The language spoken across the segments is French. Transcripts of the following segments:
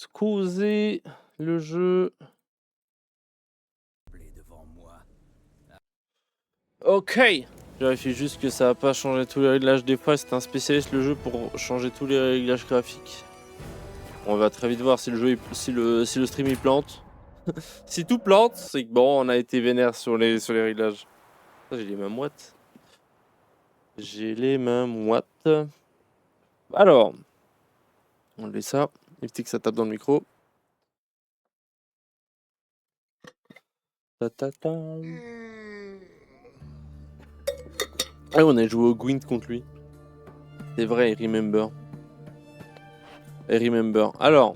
causer le jeu. Ok. Je vérifie juste que ça va pas changer tous les réglages. Des fois, c'est un spécialiste le jeu pour changer tous les réglages graphiques. On va très vite voir si le jeu, si le stream il plante. Si tout plante, c'est que bon, on a été vénère sur les réglages. J'ai les mains moites. J'ai les mains moites. Alors, on enlève ça. Éviter que ça tape dans le micro. Ta-ta-ta. Ah, on a joué au Gwent contre lui. C'est vrai, I remember. I remember. Alors.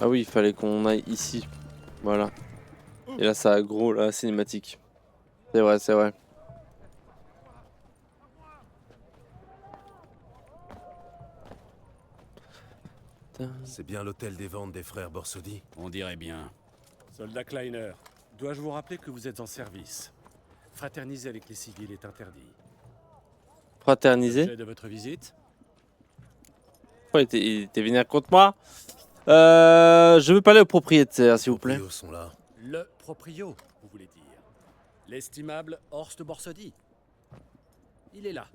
Ah oui, il fallait qu'on aille ici. Voilà. Et là, ça a gros la cinématique. C'est vrai, c'est vrai. C'est bien l'hôtel des ventes des frères Borsodi? On dirait bien. Soldat Kleiner, dois-je vous rappeler que vous êtes en service? Fraterniser avec les civils est interdit. Fraterniser? L'objet de votre visite? Oh, il était vénère contre moi. Je veux parler au propriétaire, s'il vous plaît. Les sont là. Le proprio, vous voulez dire. L'estimable Horst Borsodi. Il est là.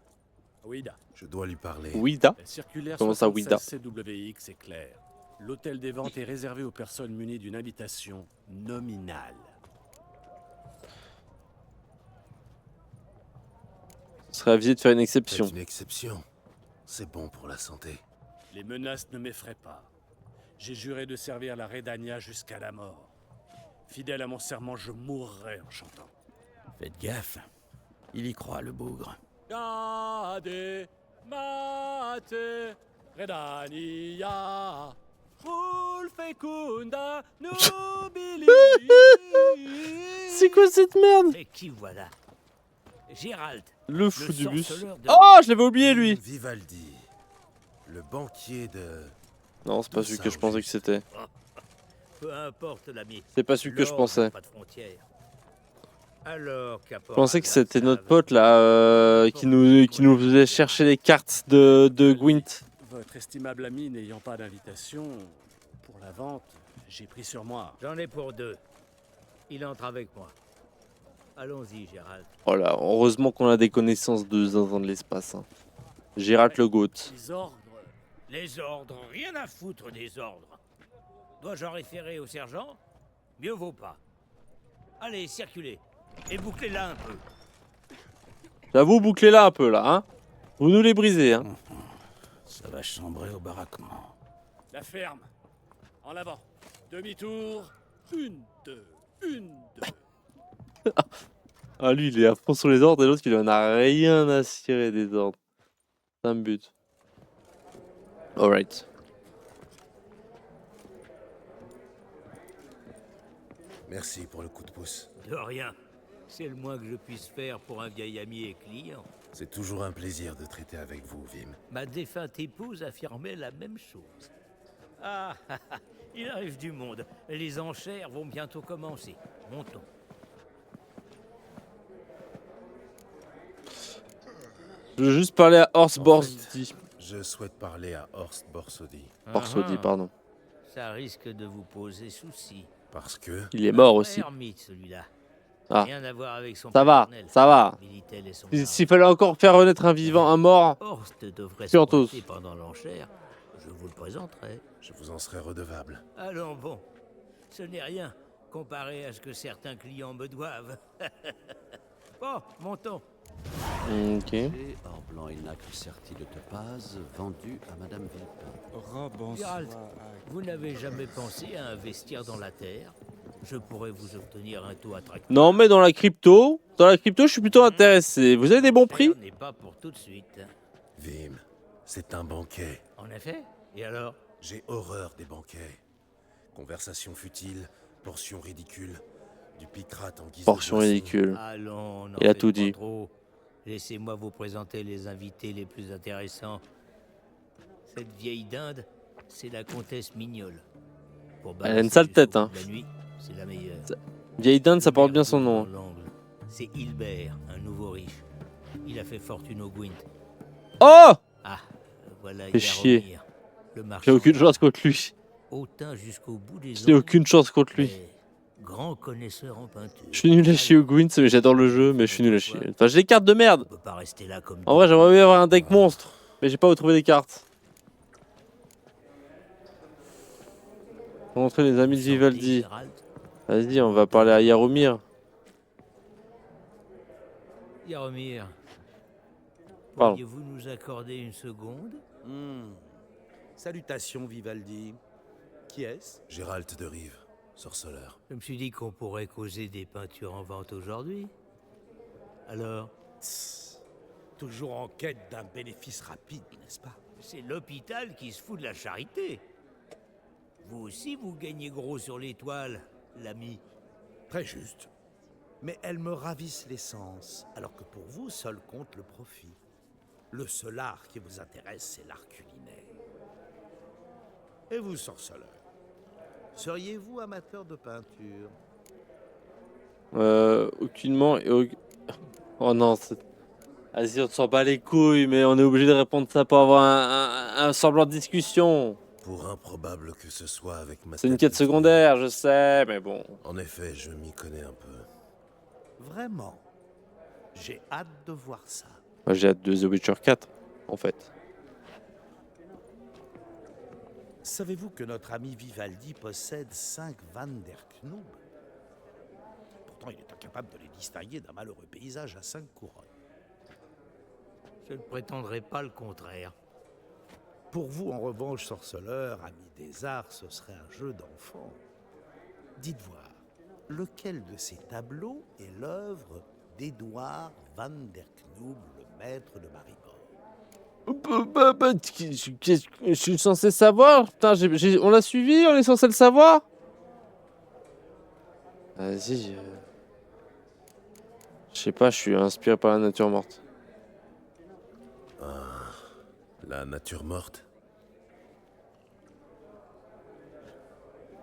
Ouida. Je dois lui parler. Ouida? La circulaire Comment ça, Ouida? 76 CWX est claire. L'hôtel des ventes est réservé aux personnes munies d'une invitation nominale. Ce serait avisé de faire une exception. C'est une exception. C'est bon pour la santé. Les menaces ne m'effraient pas. J'ai juré de servir la Redania jusqu'à la mort. Fidèle à mon serment, je mourrai en chantant. Faites gaffe. Il y croit, le bougre. Gade, mate, Redania, fecunda, nubili. C'est quoi cette merde? Et qui voilà? Gérald. Le fou du bus. sorceleur de- Oh, je l'avais oublié, lui. Vivaldi. Le banquier de... Non, c'est pas celui que je pensais que c'était. Peu importe, l'ami. C'est pas celui que je L'or pensais. n'a pas de frontières. Alors, Je pensais que c'était notre pote là qui nous faisait chercher les cartes de Gwent. Votre estimable ami n'ayant pas d'invitation pour la vente, j'ai pris sur moi. J'en ai pour deux. Il entre avec moi. Allons-y, Gérald. Oh là, heureusement qu'on a des connaissances de zinzin de l'espace. Hein. Gérald le Goat. Les ordres. Les ordres, rien à foutre des ordres. Dois-je en référer au sergent? Mieux vaut pas. Allez, circulez. Et bouclez-la un peu. J'avoue, bouclez-la un peu là, hein. Vous nous les brisez, hein. Ça va chambrer au baraquement. La ferme. En avant. Demi-tour. Une, deux. Une, deux. Ah, lui, il est à fond sur les ordres et l'autre, il en a rien à cirer des ordres. Ça me bute. Alright. Merci pour le coup de pouce. De rien. C'est le moins que je puisse faire pour un vieil ami et client. C'est toujours un plaisir de traiter avec vous, Vim. Ma défunte épouse affirmait la même chose. Ah, il arrive du monde. Les enchères vont bientôt commencer. Montons. Je veux juste parler à Horst En Borsodi. Je souhaite parler à Horst Borsodi. Borsodi, pardon. Ça risque de vous poser souci. Parce que... Il est mort aussi. Ermite, celui-là. Ah. Rien à voir avec son Ça va, paternel. ça va. Militel et son S'il fallait encore faire renaître un vivant, un mort. Horst devrait Sur tous. s'arrêter pendant l'enchère. Je vous le présenterai. Je vous en serai redevable. Allons bon. Ce n'est rien comparé à ce que certains clients me doivent. Bon, montons. Ok. Et or blanc et nacre serti de topaze, vendu à Madame Villepin. Gérald, vous n'avez jamais pensé à investir dans la terre? Je pourrais vous obtenir un taux attractif. Non, mais dans la crypto, je suis plutôt intéressé. Vous avez des bons prix? Ce n'est pas pour tout de suite. Vim, c'est un banquet. En effet. Et alors? J'ai horreur des banquets. Conversation futile, portion ridicule, du picrate en guise Portion de boisson. ridicule. Allons, n'en Il a faites tout pas dit. trop. Laissez-moi vous présenter les invités les plus intéressants. Cette vieille dinde, c'est la comtesse Mignole. Pour Elle a une balancer sale jusqu'au tête, bout hein. de la nuit, c'est la meilleure. Vieille dinde, ça porte bien son nom. Dans l'angle, c'est Hilbert, un nouveau riche. Il a fait fortune au Gwent. Oh! Ah, Voilà Fais chier. Yaromir, le J'ai marchand aucune chance contre lui. hautain jusqu'au bout des J'ai ongles, aucune chance contre lui. mais grand connaisseur en peinture. Je suis nul à chier au Gwent, mais j'adore le jeu, mais je suis nul à chier. Enfin, j'ai des cartes de On merde. peut pas rester là comme En vrai, j'aimerais bien avoir un deck monstre, mais j'ai pas où trouver des cartes. Montrer les amis de Vivaldi. Vas-y, on va parler à Yaromir. Yaromir, Parle. pourriez-vous nous accorder une seconde? Salutations, Vivaldi. Qui est-ce? Gérald de Rive, sorceleur. Je me suis dit qu'on pourrait causer des peintures en vente aujourd'hui. Alors, Toujours en quête d'un bénéfice rapide, n'est-ce pas? c'est l'hôpital qui se fout de la charité. Vous aussi, vous gagnez gros sur l'étoile, l'ami. Très juste. Mais elles me ravissent l'essence, alors que pour vous, seul compte le profit. Le seul art qui vous intéresse, c'est l'art culinaire. Et vous, sorceleur, seriez-vous amateur de peinture? Aucunement. Oh non, vas-y, on s'en bat les couilles, mais on est obligé de répondre ça pour avoir un semblant de discussion. Pour improbable que ce soit avec ma C'est une tête quête de secondaire, je sais, mais bon. fou. En effet, je m'y connais un peu. Vraiment. J'ai hâte de voir ça. Moi, j'ai hâte de The Witcher 4, en fait. Savez-vous que notre ami Vivaldi possède 5 Van der Knoop? Pourtant, il est incapable de les distinguer d'un malheureux paysage à 5 couronnes. Je ne prétendrai pas le contraire. Pour vous, en revanche, sorceleur, ami des arts, ce serait un jeu d'enfant. Dites voir, lequel de ces tableaux est l'œuvre d'Édouard Van der Knoop, le maître de Maribor? Je suis censé savoir. Putain, on l'a suivi, on est censé le savoir. Vas-y. Je sais pas, je suis inspiré par la nature morte. La nature morte?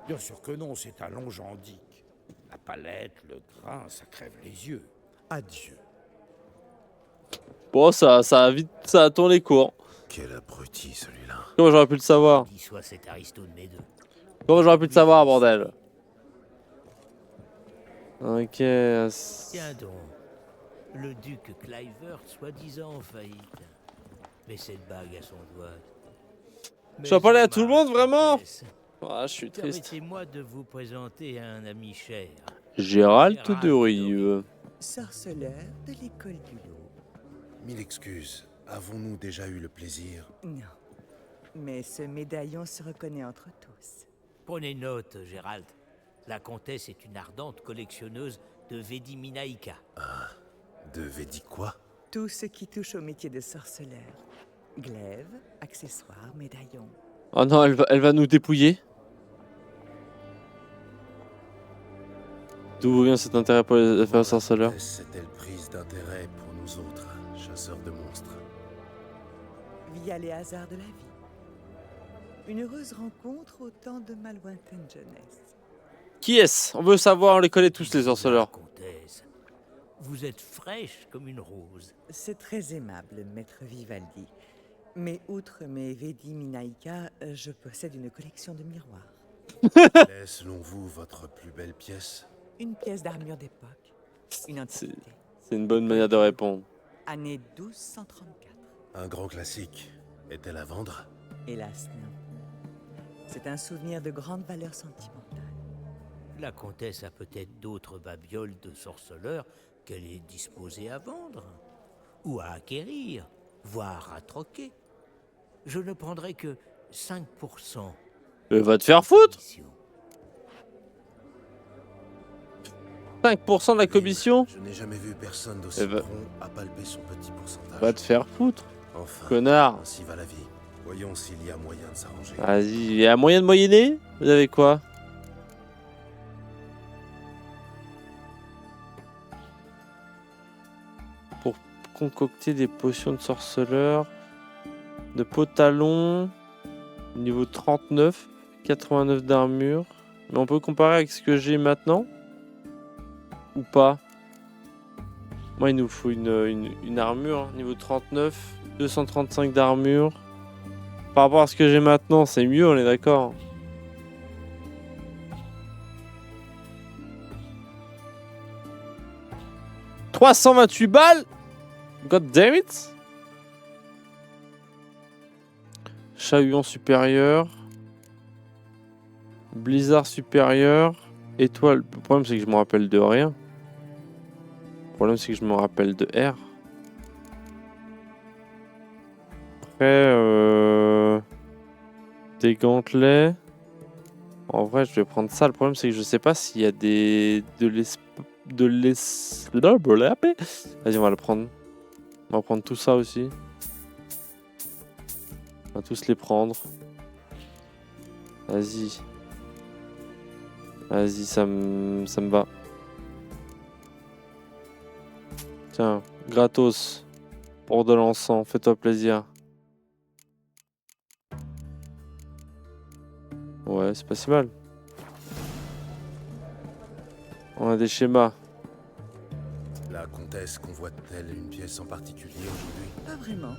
Bien sûr que non, c'est un long gendique. La palette, le grain, ça crève les yeux. Adieu. Bon, ça a tourné court. Quel abruti, celui-là. Comment j'aurais pu le savoir? Qui soit cet aristo de mes deux. Comment j'aurais pu le savoir, bordel? Ok. Tiens donc, le duc Clivert, soi-disant en faillite. Mais cette bague à son doigt. Je dois parler à tout le monde, vraiment? Ah, je suis triste. Permettez-moi de vous présenter un ami cher. Gérald de Rive. Sorceleur de l'école du loup. Mille excuses. Avons-nous déjà eu le plaisir? Non. Mais ce médaillon se reconnaît entre tous. Prenez note, Gérald. La comtesse est une ardente collectionneuse de Vediminaïka. De Védi quoi? Tout ce qui touche au métier de sorceleur. Glaives, accessoires, médaillons. Oh non, elle va nous dépouiller. D'où vient cet intérêt pour les affaires sorceleurs? Est-elle prise d'intérêt pour nous autres, chasseurs de monstres? Via les hasards de la vie. Une heureuse rencontre au temps de ma lointaine jeunesse. Qui est-ce? On veut savoir, on les connaît tous les sorceleurs. Comtesse, vous êtes fraîche comme une rose. C'est très aimable, maître Vivaldi. Mais outre mes Vediminaïka, je possède une collection de miroirs. Quelle est, selon vous, votre plus belle pièce? Une pièce d'armure d'époque. Une antiquité. C'est une bonne manière de répondre. Année 1234. Un grand classique. Est-elle à vendre? Hélas, non. C'est un souvenir de grande valeur sentimentale. La comtesse a peut-être d'autres babioles de sorceleurs qu'elle est disposée à vendre, ou à acquérir, voire à troquer. Je ne prendrai que 5%. Va te faire foutre! commission. 5% de la commission? Je n'ai jamais vu personne d'aussi va- prompt à palper son petit pourcentage. Va te faire foutre, Enfin, connard. ainsi va la vie. Voyons s'il y a moyen de s'arranger. Vas-y, il y a moyen de moyenner? Vous avez quoi? Pour concocter des potions de sorceleur, de potalon, niveau 39, 89 d'armure. Mais on peut comparer avec ce que j'ai maintenant? Ou pas? Moi, il nous faut une armure, hein, niveau 39, 235 d'armure. Par rapport à ce que j'ai maintenant, c'est mieux, on est d'accord. « 328 balles. God damn it. Chat-huant supérieur. Blizzard supérieur. Étoile. Le problème, c'est que je me rappelle de rien. Le problème, c'est que je me rappelle de R. Après, des gantelets. En vrai, je vais prendre ça. Le problème, c'est que je sais pas s'il y a des... Vas-y, on va le prendre. On va prendre tout ça aussi. On va tous les prendre. Vas-y. Vas-y, ça me va. Tiens, gratos. Pour de l'encens, fais-toi plaisir. Ouais, c'est pas si mal. On a des schémas. La comtesse convoite-t-elle une pièce en particulier aujourd'hui? Pas vraiment.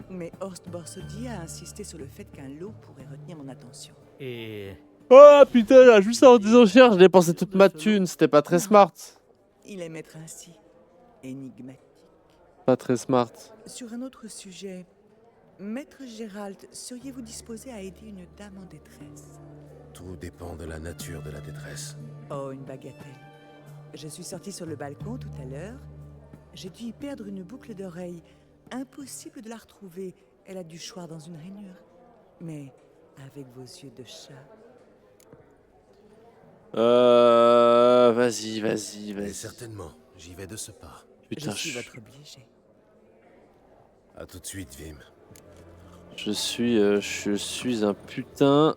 Mais Horst Borsodi a insisté sur le fait qu'un lot pourrait retenir mon attention. Et Oh putain, là, juste en des enchères, j'ai dépensé toute ma thune. C'était pas très smart. Il aime être ainsi, énigmatique. Pas très smart. Sur un autre sujet, Maître Gérald, seriez-vous disposé à aider une dame en détresse? Tout dépend de la nature de la détresse. Oh, une bagatelle. Je suis sortie sur le balcon tout à l'heure. J'ai dû y perdre une boucle d'oreille. Impossible de la retrouver. Elle a dû choir dans une rainure. Mais avec vos yeux de chat. Vas-y. Mais certainement, j'y vais de ce pas. Putain, je suis votre obligé. À tout de suite, Vim. je suis un putain.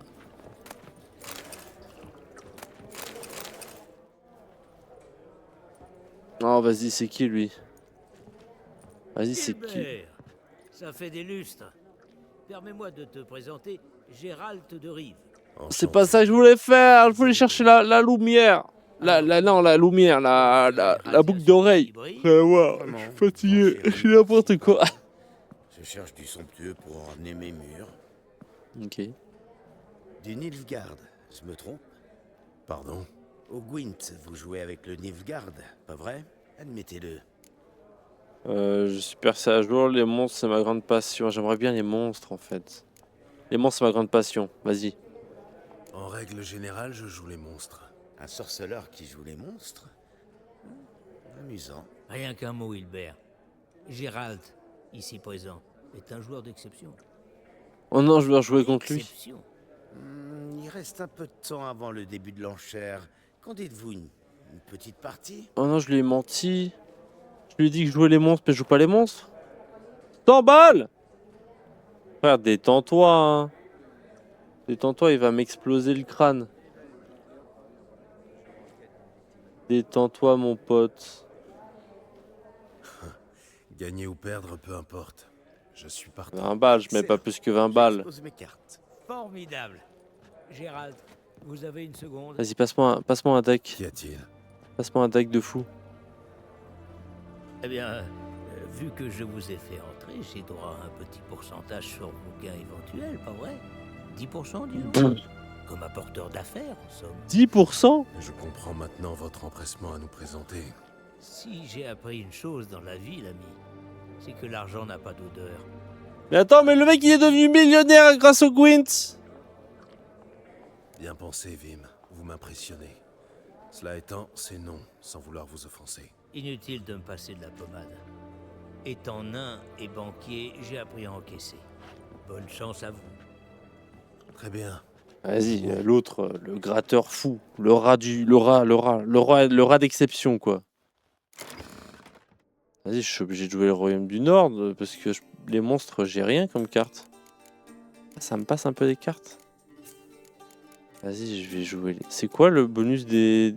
Oh, vas-y, c'est qui lui? Vas-y, c'est qui? Gilbert, ça fait des lustres. Permets-moi de te présenter Gérald de Rive. C'est pas ça que je voulais faire. Je voulais chercher la lumière. La lumière, la boucle d'oreille. Ouais, je suis fatigué. Je suis n'importe quoi. Je cherche du somptueux pour orner mes murs. Ok. Du Nilfgaard, je me trompe? Pardon? Au Gwent, vous jouez avec le Nilfgaard, pas vrai? Admettez-le. Je suis percé à jour. Les monstres, c'est ma grande passion. J'aimerais bien les monstres, en fait. Les monstres, c'est ma grande passion. Vas-y. En règle générale, je joue les monstres. Un sorceleur qui joue les monstres? Amusant. Rien qu'un mot, Hilbert. Gérald, ici présent, est un joueur d'exception. Oh non, je dois jouer contre lui. Exception. Il reste un peu de temps avant le début de l'enchère. Qu'en dites-vous, une petite partie? Oh non, je lui ai menti. Je lui ai dit que je jouais les monstres, mais je joue pas les monstres. 100 balles! Frère, détends-toi, hein. Détends-toi, il va m'exploser le crâne. Détends-toi, mon pote. Gagner ou perdre, peu importe. Je suis partant. 20 balles, je mets pas plus que 20 balles. J'expose mes cartes. Formidable. Gérald, vous avez une seconde. Vas-y, passe-moi un deck. Qu'y a-t-il? Passe-moi un deck de fou. Eh bien, vu que je vous ai fait entrer, j'ai droit à un petit pourcentage sur vos gains éventuels, pas vrai? 10%, disons. Comme apporteur d'affaires, en somme. 10%? Je comprends maintenant votre empressement à nous présenter. Si j'ai appris une chose dans la vie, l'ami, c'est que l'argent n'a pas d'odeur. Mais attends, mais le mec, il est devenu millionnaire grâce au Gwent. Bien pensé, Vim. Vous m'impressionnez. Cela étant, c'est non, sans vouloir vous offenser. Inutile de me passer de la pommade. Étant nain et banquier, j'ai appris à encaisser. Bonne chance à vous. Très bien. Vas-y, l'autre, le gratteur fou. Le rat d'exception, quoi. Vas-y, je suis obligé de jouer le Royaume du Nord, parce que les monstres, j'ai rien comme carte. Ça me passe un peu des cartes. Vas-y, je vais jouer les... C'est quoi le bonus des...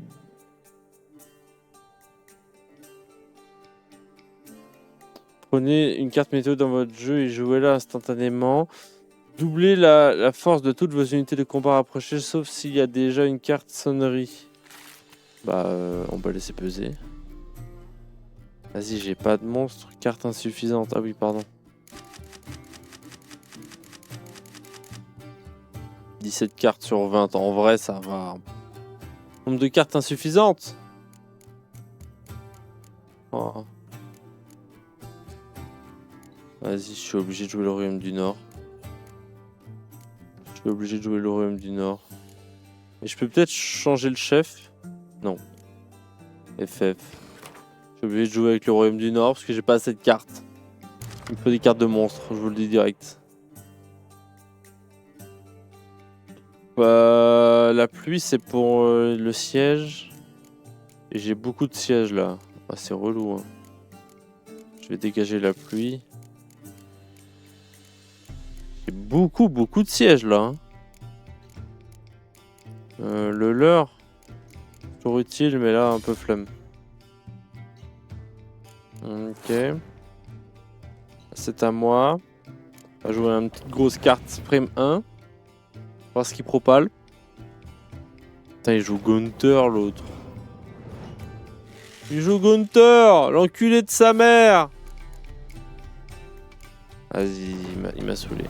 Prenez une carte météo dans votre jeu et jouez-la instantanément. Doublez la force de toutes vos unités de combat rapprochées, sauf s'il y a déjà une carte sonnerie. Bah, on va laisser peser. Vas-y, j'ai pas de monstre. Carte insuffisante. Ah oui, pardon. 17 cartes sur 20. En vrai, ça va. Nombre de cartes insuffisantes. Oh. Vas-y, je suis obligé de jouer le Royaume du Nord. Je suis obligé de jouer le Royaume du Nord. Mais je peux peut-être changer le chef. Non. FF. Je suis obligé de jouer avec le Royaume du Nord parce que j'ai pas assez de cartes. Il me faut des cartes de monstres, je vous le dis direct. La pluie, c'est pour le siège. Et j'ai beaucoup de sièges là. Ah, c'est relou. Hein. Je vais dégager la pluie. J'ai beaucoup de sièges là. Hein. Le leurre. Toujours utile, mais là, un peu flemme. Ok. C'est à moi. On va jouer une petite grosse carte prime 1. Voir ce qu'il propale. Putain, il joue Gunther l'autre. Il joue Gunther, l'enculé de sa mère. Vas-y, il m'a saoulé.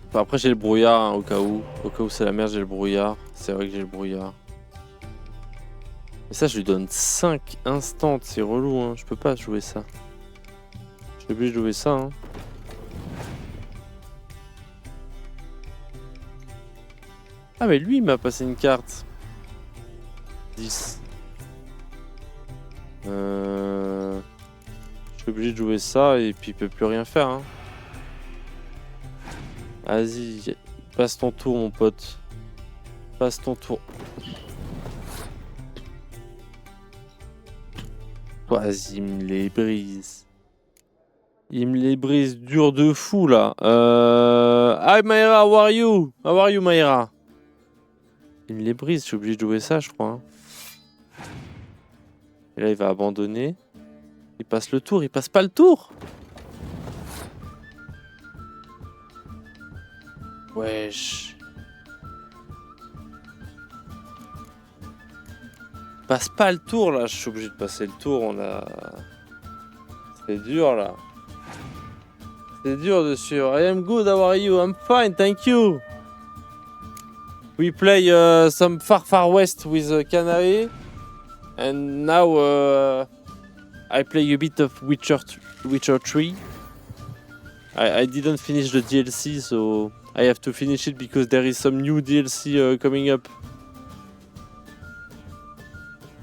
Enfin, après j'ai le brouillard hein, au cas où. Au cas où c'est la merde, j'ai le brouillard. C'est vrai que j'ai le brouillard. Mais ça, je lui donne 5 instants. C'est relou, hein. Je peux pas jouer ça. Je suis obligé de jouer ça, hein. Ah, mais lui, il m'a passé une carte. 10. Je suis obligé de jouer ça et puis il peut plus rien faire, hein. Vas-y, passe ton tour, mon pote. Passe ton tour. Vas-y, il me les brise. Il me les brise dur de fou, là. Hi, Mayra, how are you? How are you, Mayra? Il me les brise, je suis obligé de jouer ça, je crois. Hein. Et là, il va abandonner. Il passe le tour, il passe pas le tour. Wesh. Passe pas le tour là, je suis obligé de passer le tour, on a... C'est dur là. C'est dur de suivre. I am good, how are you? I'm fine, thank you. We play some Far West with Canary. And now I play a bit of Witcher 3. I didn't finish the DLC, so I have to finish it because there is some new DLC coming up.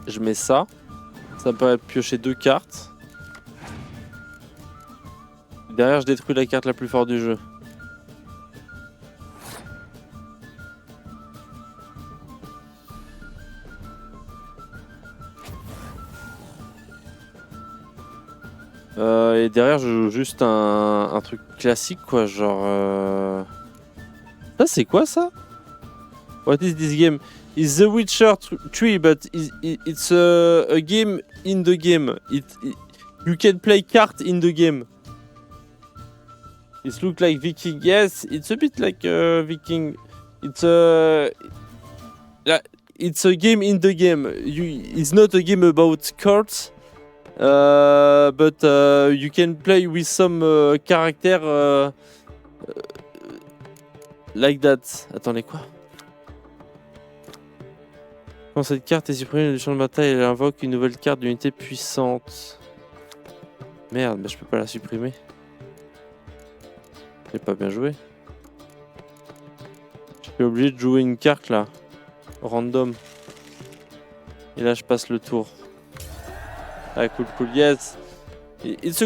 Je mets ça. Ça me permet de piocher 2 cartes. Derrière, je détruis la carte la plus forte du jeu. Et derrière, je joue juste un truc classique, quoi. Genre... Ça, c'est quoi, ça? What is this game? It's The Witcher 3, but it's a game in the game. You can play card in the game. It looks like Viking. Yes, it's a bit like Viking. It's a game in the game. It's not a game about cards, but you can play with some character like that. Attendez, quoi? Quand cette carte est supprimée du champ de bataille, elle invoque une nouvelle carte d'unité puissante. Merde, mais je peux pas la supprimer. J'ai pas bien joué. Je suis obligé de jouer une carte là. Random. Et là je passe le tour. Ah cool cool, yes. It's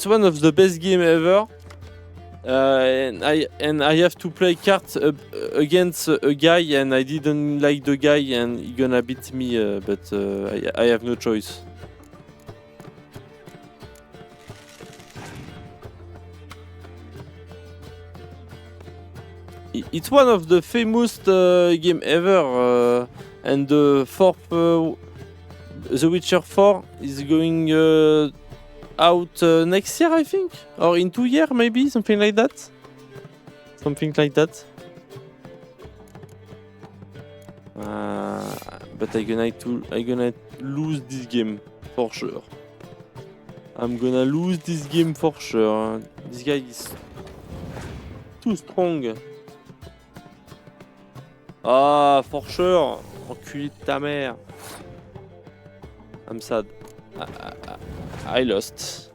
one of the best game ever. And I have to play cards against a guy and I didn't like the guy and he gonna beat me, but I have no choice. It's one of the famous game ever, and the fourth, The Witcher 4 is going out next year, I think, or in 2 years, maybe, something like that. Something like that. But I gonna lose this game for sure. I'm gonna lose this game for sure. This guy is too strong. Ah, for sure. Enculé de ta mère. I'm sad. I lost.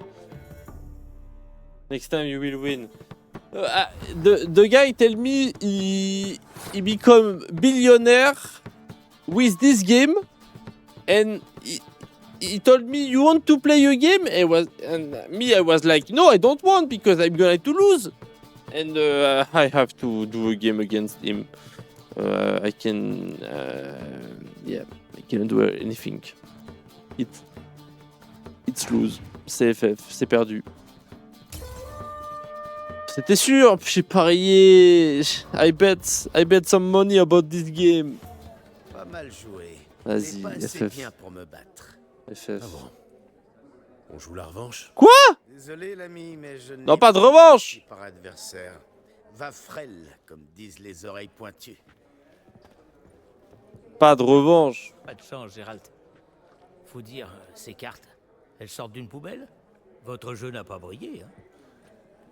Next time you will win. The guy tell me he become billionaire with this game, and he told me you want to play a game. I was like, no, I don't want because I'm going to lose, and I have to do a game against him. I can do anything. It's lose. C'est FF, c'est perdu. C'était sûr, j'ai parié. I bet some money about this game. Pas mal joué. Vas-y, Mais pas assez FF. bien pour me battre. FF. Ah bon. On joue la revanche? Quoi? Désolé l'ami, mais je n'ai Non, pas de revanche. par adversaire. Va frêle, comme disent les oreilles pointues. Pas de revanche. Pas de chance, Gérald. Faut dire, ces cartes, elles sortent d'une poubelle. Votre jeu n'a pas brillé, hein.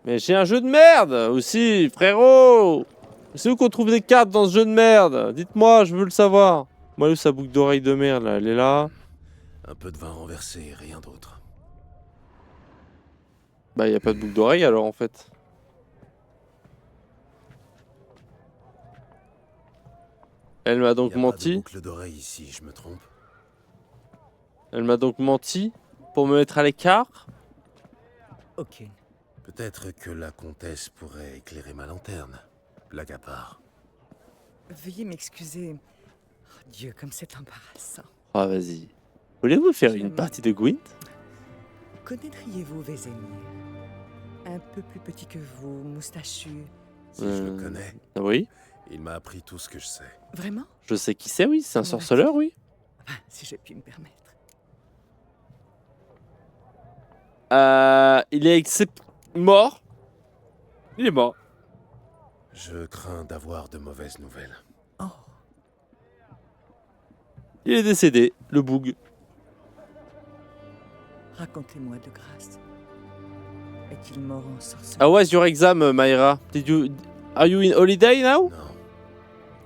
Mais j'ai un jeu de merde aussi, frérot. C'est où qu'on trouve des cartes dans ce jeu de merde? Dites-moi, je veux le savoir. Moi, où sa boucle d'oreille de merde, là, elle est là. Un peu de vin renversé, rien d'autre. Bah, y a pas de boucle d'oreille alors, en fait. Elle m'a donc Y a pas de menti. boucle d'oreille ici, je me trompe? Elle m'a donc menti pour me mettre à l'écart. Ok. Peut-être que la comtesse pourrait éclairer ma lanterne. Blague à part. Veuillez m'excuser. Oh, Dieu, comme c'est embarrassant. Ah, vas-y. Voulez-vous faire une partie de Gwent? Connaîtriez-vous Vézémir? Un peu plus petit que vous, moustachu. Si je le connais, Oui, il m'a appris tout ce que je sais. Vraiment? je sais qui c'est, oui. C'est un sorceleur, oui. Enfin, si je puis me permettre. Il est mort. Il est mort. Je crains d'avoir de mauvaises nouvelles. Oh, Il est décédé, le boug. racontez-moi de grâce. Est-il mort en sorcellerie? How was your exam, Mayra? Are you in holiday now? Non,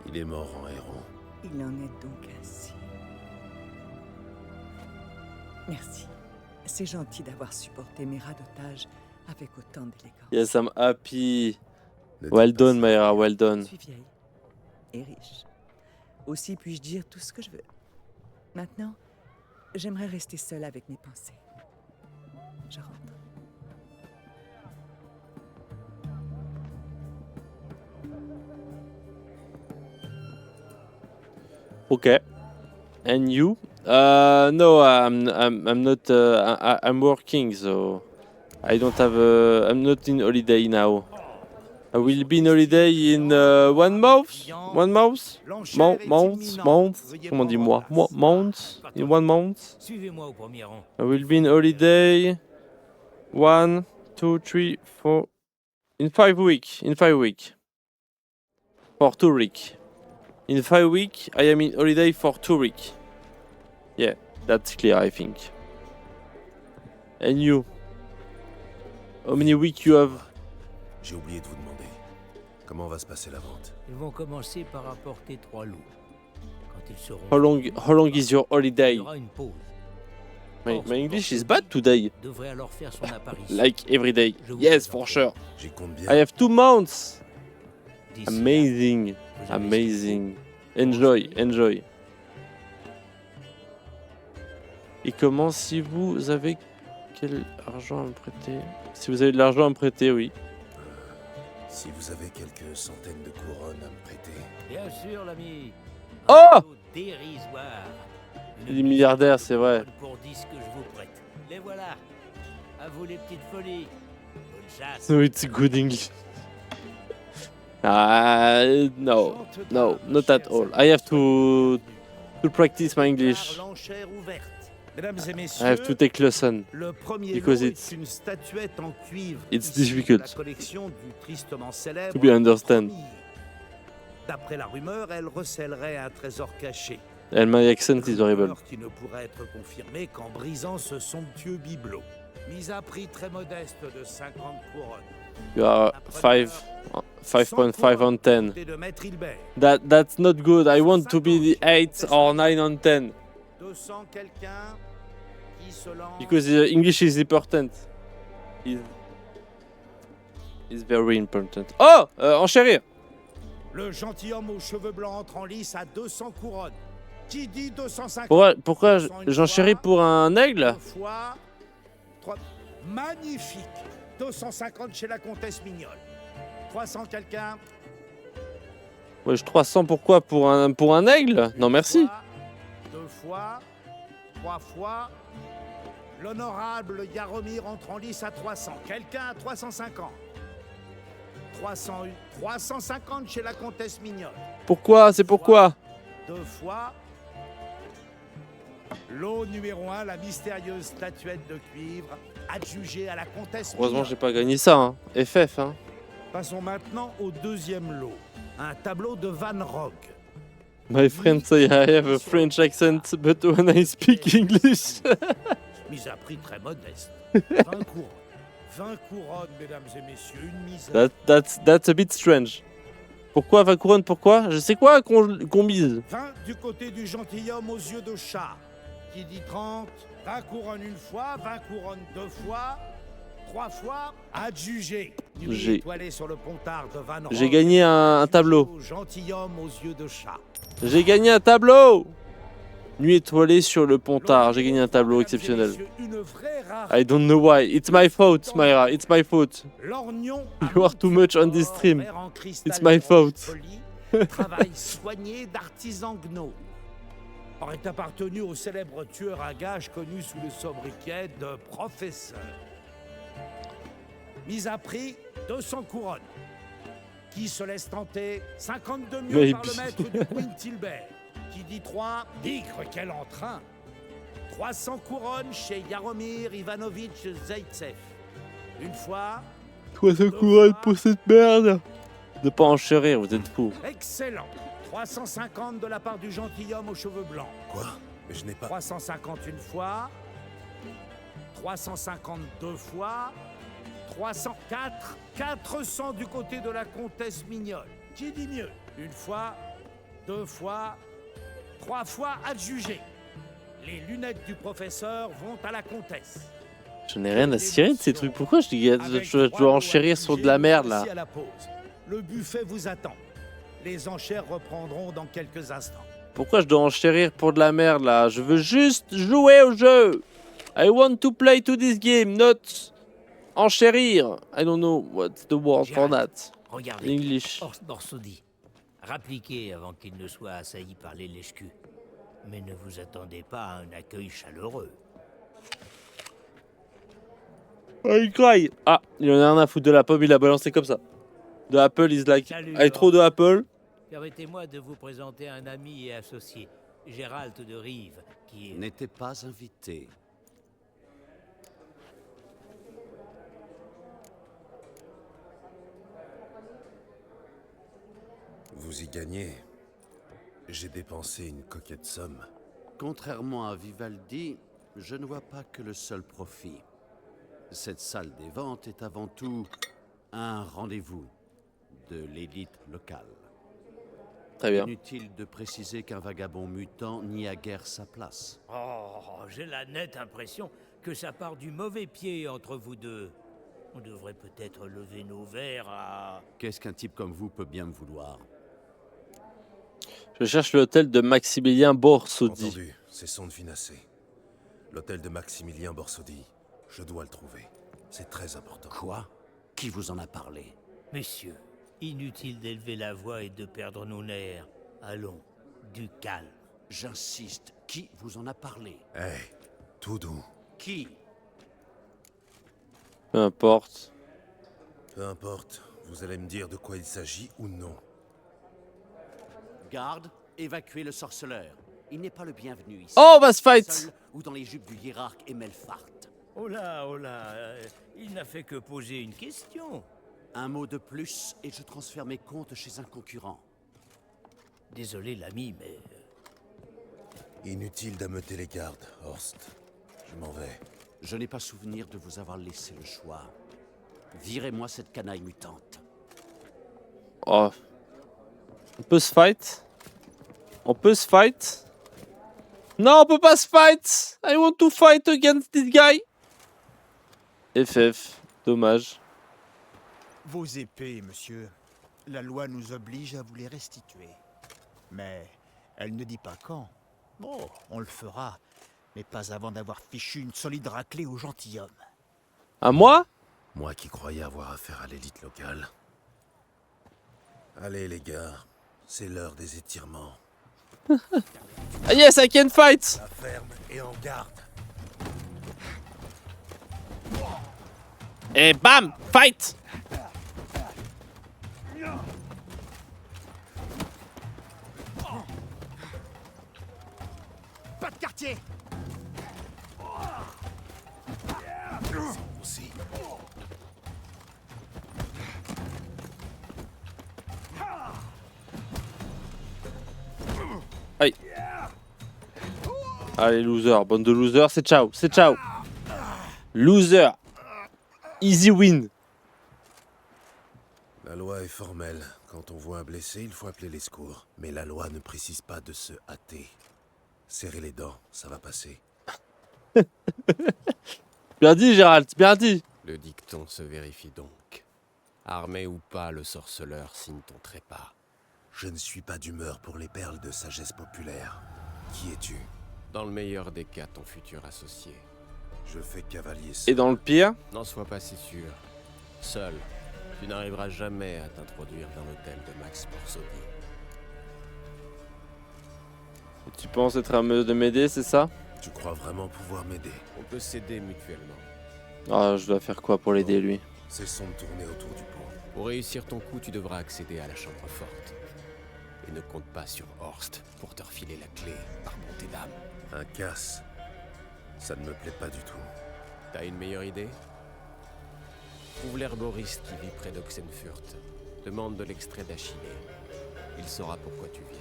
il est mort en héros. Il en est donc ainsi. Merci. C'est gentil d'avoir supporté mes radotages avec autant d'élégance. Yes, I'm happy. Ne Well dites pas done, ça. Mayra, well Je done. suis vieille et riche. Aussi puis-je dire tout ce que je veux. Maintenant, j'aimerais rester seule avec mes pensées. Je rentre. Okay. And you? No, I'm not. I'm working, so I don't have. I'm not in holiday now. I will be in holiday in 1 month. 1 month? Month. Comment on dit moi? Month. In 1 month. Suivez-moi au premier rang. I will be in holiday 1, 2, 3, 4. In 5 weeks. In 5 weeks. For 2 weeks. In 5 weeks, I am in holiday for 2 weeks. Yeah, that's clear, I think. And you? How many weeks you have? J'ai oublié de vous demander. Comment va se passer la vente? Ils vont commencer par apporter 3 lots. Quand ils seront... How long is your Il holiday? y aura une pause. My English is bad today. Devrait alors faire son apparition. Like every day. Yes, for sure. J'y compte bien. I have 2 months. D'ici là, Amazing. vous avez ce qu'il Amazing. Enjoy, enjoy. Et comment si vous avez quel argent à me prêter? Si vous avez de l'argent à me prêter, oui. Si vous avez quelques centaines de couronnes à me prêter. faut. Bien sûr, l'ami. Oh! Un lot dérisoire. Il est milliardaire, c'est vrai. Pour 10 que je vous prête. Les voilà. À vous les petites folies. Bonne chasse. No, it's good English. No, not at all. I have to practice my English. L'enchère ouverte. Mesdames et I messieurs, have to take lesson. le premier because lot it's- est une statuette en cuivre. it's issue de difficult La collection du tristement célèbre to be understand. Promis. D'après la rumeur, elle recèlerait un trésor caché. And my accent is horrible. Rumeur qui ne pourrait être confirmée qu'en brisant ce somptueux bibelot. Mise à prix très modeste de 50 couronnes. You are 5.5 on 10. De Maître Hilbert. That's not good. I want to be the 8 or 9 on 10. 200 quelqu'un qui se lance. Because English is important. Is very important. Oh, enchérir. Le gentilhomme aux cheveux blancs entre en lice à 200 couronnes. Qui dit 250? Pourquoi j'enchéris pour un aigle? Deux fois, trois. Magnifique. 250 chez la comtesse Mignole. 300 quelqu'un. Wesh, 300 pourquoi? Pour un aigle? Non merci. Deux fois, trois fois. L'honorable Yaromir entre en lice à 300. Quelqu'un à 350. 350 chez la comtesse Mignole. Pourquoi? C'est pourquoi? Deux fois. Lot numéro 1, la mystérieuse statuette de cuivre, adjugée à la comtesse Heureusement Mignole. j'ai pas gagné ça, hein. FF, hein. Passons maintenant au deuxième lot. Un tableau de Van Rogge. My friend say I have a French accent, but when I speak English... Mise à prix très modeste. 20 couronnes. 20 couronnes, mesdames et messieurs, une misère. That's a bit strange. Pourquoi 20 couronnes? Pourquoi? Je sais quoi qu'on mise. 20 du côté du gentilhomme aux yeux de chat. Qui dit 30, 20 couronnes une fois, 20 couronnes deux fois, 3 fois, adjugé. J'ai- Étoilé sur le pontard de Van Rogge. J'ai gagné un tableau. Au gentilhomme aux yeux de chat. J'ai gagné un tableau. Nuit étoilée sur le pontard. J'ai gagné un tableau exceptionnel. Une vraie rareté. I don't know why. It's my fault, Myra. It's my fault. L'orgnon You are too much on this stream. vert en cristal It's my rouge fault. poli, travail soigné d'artisans gnome. Aurait appartenu au célèbre tueur à gages connu sous le sobriquet de professeur. Mise à prix 200 couronnes. Qui se laisse tenter 52 mieux Maybe. par le maître du Queen Tilbert. Qui dit 3, bigre quel entrain. 300 couronnes chez Yaromir Ivanovitch Zaitsev. Une fois, 300 couronnes pour cette merde. De pas enchérir, vous êtes fous. excellent. 350 de la part du gentilhomme aux cheveux blancs. Quoi? Mais je n'ai pas... 350 une fois. 350 deux fois. 304. 400 du côté de la comtesse Mignole. Qui dit mieux? Une fois, deux fois, trois fois adjugé. Les lunettes du professeur vont à la comtesse. Je n'ai rien à cirer de ces trucs. Pourquoi je dois enchérir sur de la merde là? Voici à la pause. Le buffet vous attend. Les enchères reprendront dans quelques instants. Pourquoi je dois enchérir pour de la merde là? Je veux juste jouer au jeu. I want to play to this game, not enchérir. I don't know what's the word for that. In Regardez, English. Borsoudi. Rappliquez avant qu'il ne soit assailli par les lèche-culs. Mais ne vous attendez pas à un accueil chaleureux. Oh, il cry. Ah, il en a rien à foutre de la pomme, il a balancé comme ça. De Apple, is like. Salut, Allez, trop de Apple. Permettez-moi de vous présenter un ami et associé, Gérald de Rive, qui est... N'était pas invité. Vous y gagnez. J'ai dépensé une coquette somme. Contrairement à Vivaldi, je ne vois pas que le seul profit. Cette salle des ventes est avant tout un rendez-vous de l'élite locale. Très bien. Inutile de préciser qu'un vagabond mutant n'y a guère sa place. Oh, j'ai la nette impression que ça part du mauvais pied entre vous deux. On devrait peut-être lever nos verres à... Qu'est-ce qu'un type comme vous peut bien me vouloir? Je cherche l'hôtel de Maximilien Borsaudi. Entendu, c'est son de finasser. L'hôtel de Maximilien Borsaudi. Je dois le trouver. C'est très important. Quoi? Qui vous en a parlé? Messieurs, inutile d'élever la voix et de perdre nos nerfs. Allons, du calme. J'insiste, qui vous en a parlé? Hé, tout doux. Qui? Peu importe. Peu importe, vous allez me dire de quoi il s'agit ou non. Garde, évacuez le sorceleur. Il n'est pas le bienvenu ici. Oh, on va se fight. Seul ou dans les jupes du hiérarque Emelfart. Oh là, il n'a fait que poser une question. Un mot de plus et je transfère mes comptes chez un concurrent. Désolé l'ami, mais Inutile d'ameuter les gardes, Horst. Je m'en vais. Je n'ai pas souvenir de vous avoir laissé le choix. Virez-moi cette canaille mutante. Oh. On peut se fight? On peut se fight? Non, on peut pas se fight! I want to fight against this guy! FF, dommage. Vos épées, monsieur. La loi nous oblige à vous les restituer. Mais elle ne dit pas quand. Bon, on le fera, mais pas avant d'avoir fichu une solide raclée au gentilhomme. À moi? Moi qui croyais avoir affaire à l'élite locale. Allez les gars, c'est l'heure des étirements. Ah yes, I can fight! La ferme et en garde. Et bam! Fight! Pas de quartier! Aussi. Aïe. Allez, loser. Bande de losers, c'est ciao. C'est ciao. Loser. Easy win. La loi est formelle. Quand on voit un blessé, il faut appeler les secours. Mais la loi ne précise pas de se hâter. Serrez les dents, ça va passer. Bien dit, Gérald. Bien dit. Le dicton se vérifie donc. Armé ou pas, le sorceleur signe ton trépas. Je ne suis pas d'humeur pour les perles de sagesse populaire. Qui es-tu? Dans le meilleur des cas, ton futur associé. Je fais cavalier Et seul. dans le pire? N'en sois pas si sûr. Seul, tu n'arriveras jamais à t'introduire dans l'hôtel de Max Porsoni. Tu penses être à mesure de m'aider, c'est ça? Tu crois vraiment pouvoir m'aider? On peut s'aider mutuellement. Ah, je dois faire quoi pour l'aider, lui? Cessons de tourner autour du pot. Pour réussir ton coup, tu devras accéder à la chambre forte. Et ne compte pas sur Horst pour te refiler la clé, par bonté d'âme. Un casse. Ça ne me plaît pas du tout. T'as une meilleure idée? Trouve l'herboriste qui vit près d'Oxenfurt. Demande de l'extrait d'Achillée. Il saura pourquoi tu viens.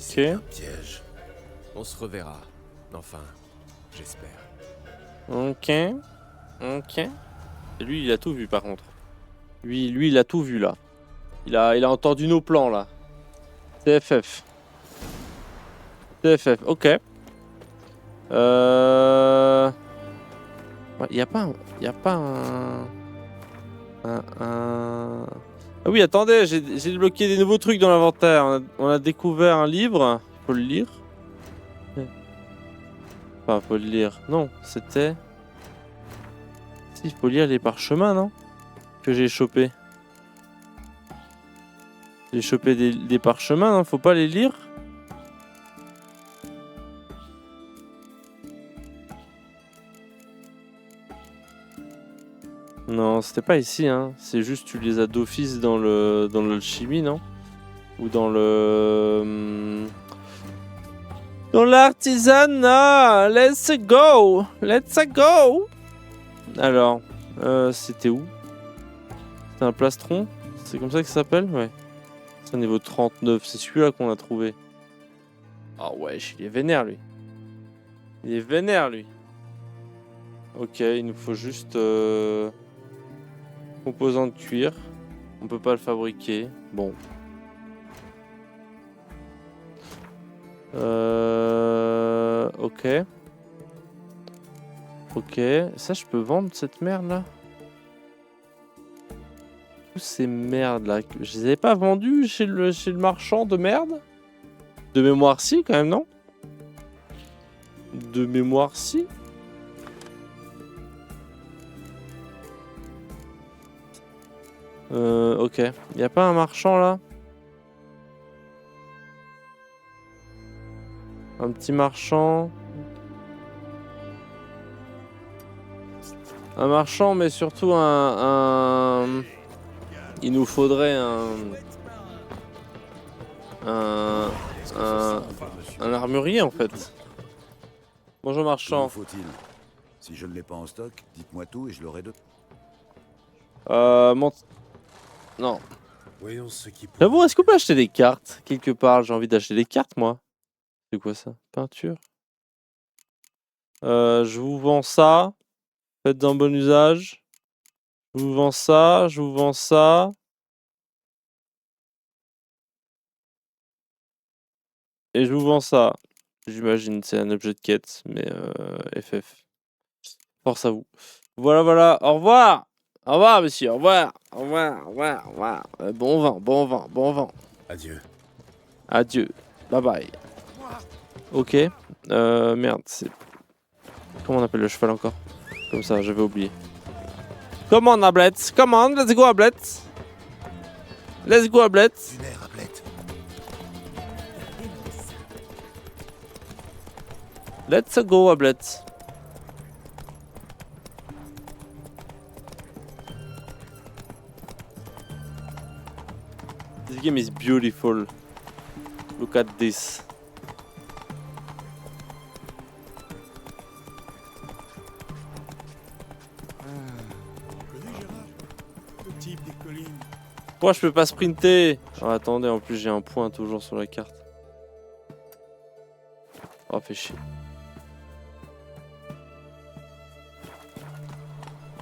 C'est un Ok. piège. On se reverra. Enfin, j'espère. Ok. Ok. Et lui, il a tout vu, par contre. Lui, il a tout vu, là. Il a entendu nos plans, là. TFF. TFF, ok. Ouais, y a pas un... Ah oui, attendez, j'ai débloqué des nouveaux trucs dans l'inventaire. On a découvert un livre. Faut le lire. Enfin, faut le lire. Non, c'était... Si, il faut lire les parchemins, non? Que j'ai chopé. J'ai chopé des parchemins, non? Faut pas les lire? Non, c'était pas ici, hein. C'est juste tu les as d'office dans l'alchimie, non? Ou dans le... Dans l'artisanat. Let's go. Let's go. Alors, c'était où? C'était un plastron? C'est comme ça que ça s'appelle? Ouais. C'est un niveau 39. C'est celui-là qu'on a trouvé. Ah ouais, il est vénère, lui. Il est vénère, lui. Ok, il nous faut juste... composant de cuir. On peut pas le fabriquer. Bon. Ok. Ok. Ça, je peux vendre cette merde là? Tous ces merdes là. Je les avais pas vendus chez le marchand de merde? De mémoire, si, quand même, non? De mémoire, si. Ok. Y a pas un marchand là? Un petit marchand. Un marchand, mais surtout un... Il nous faudrait un armurier en fait. Bonjour Que marchand. vous faut-il? Si je ne l'ai pas en stock, dites-moi tout et je l'aurai de... Non. Voyons ce qui... J'avoue, est-ce qu'on peut acheter des cartes quelque part? J'ai envie d'acheter des cartes moi. C'est quoi ça? Peinture? Je vous vends ça. Faites un bon usage. Je vous vends ça. Je vous vends ça. Et je vous vends ça. J'imagine c'est un objet de quête, mais FF. Force à vous. Voilà, voilà. Au revoir. Au revoir, monsieur. Au revoir. Au revoir. Au revoir. Au revoir. Bon vent, bon vent, bon vent. Adieu. Adieu. Bye bye. Ok. Merde, c'est... Comment on appelle le cheval encore? Comme ça, j'avais oublié. Come on, Ablet. Come on, let's go, Ablet. Let's go, Ablet. Lunaire, Ablet. Let's go, Ablet. This game is beautiful. Look at this. Pourquoi je peux pas sprinter? Oh, attendez, en plus j'ai un point toujours sur la carte. Oh, fait chier.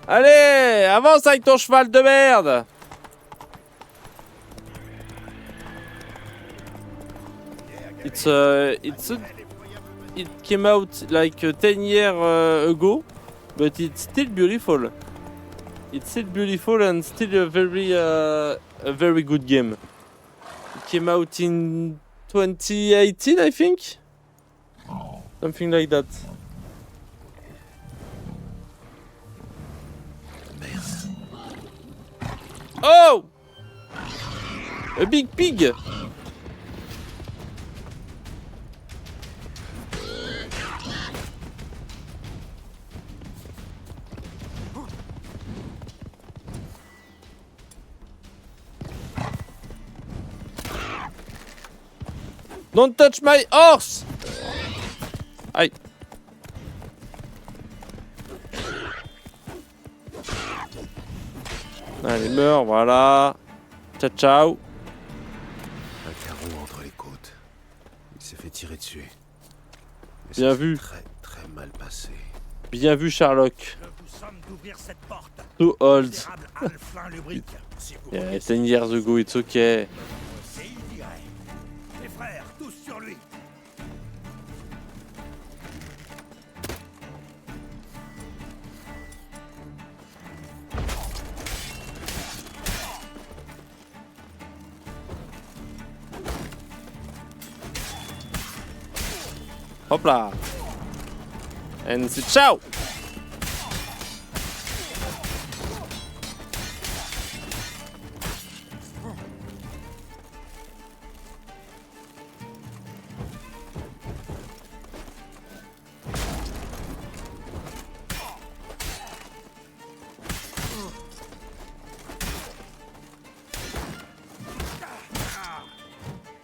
Allez, avance avec ton cheval de merde! It came out like 10 years ago, but it's still beautiful. It's still beautiful and still a very good game. It came out in 2018, I think, something like that. Oh! A big pig! Don't touch my horse! Aïe. Allez, meurs, voilà. Ciao, ciao. Un carreau entre les côtes. Il s'est fait tirer dessus. Mais Bien ça vu. s'est très mal passé. Bien vu, Sherlock. Je vous somme d'ouvrir cette porte. Too old. Misérable Alflin Lubric. Si vous Yeah, 10 years ago, it's okay. c'est il dirait. Les frères, tous sur lui. Hop là. And c'est ciao.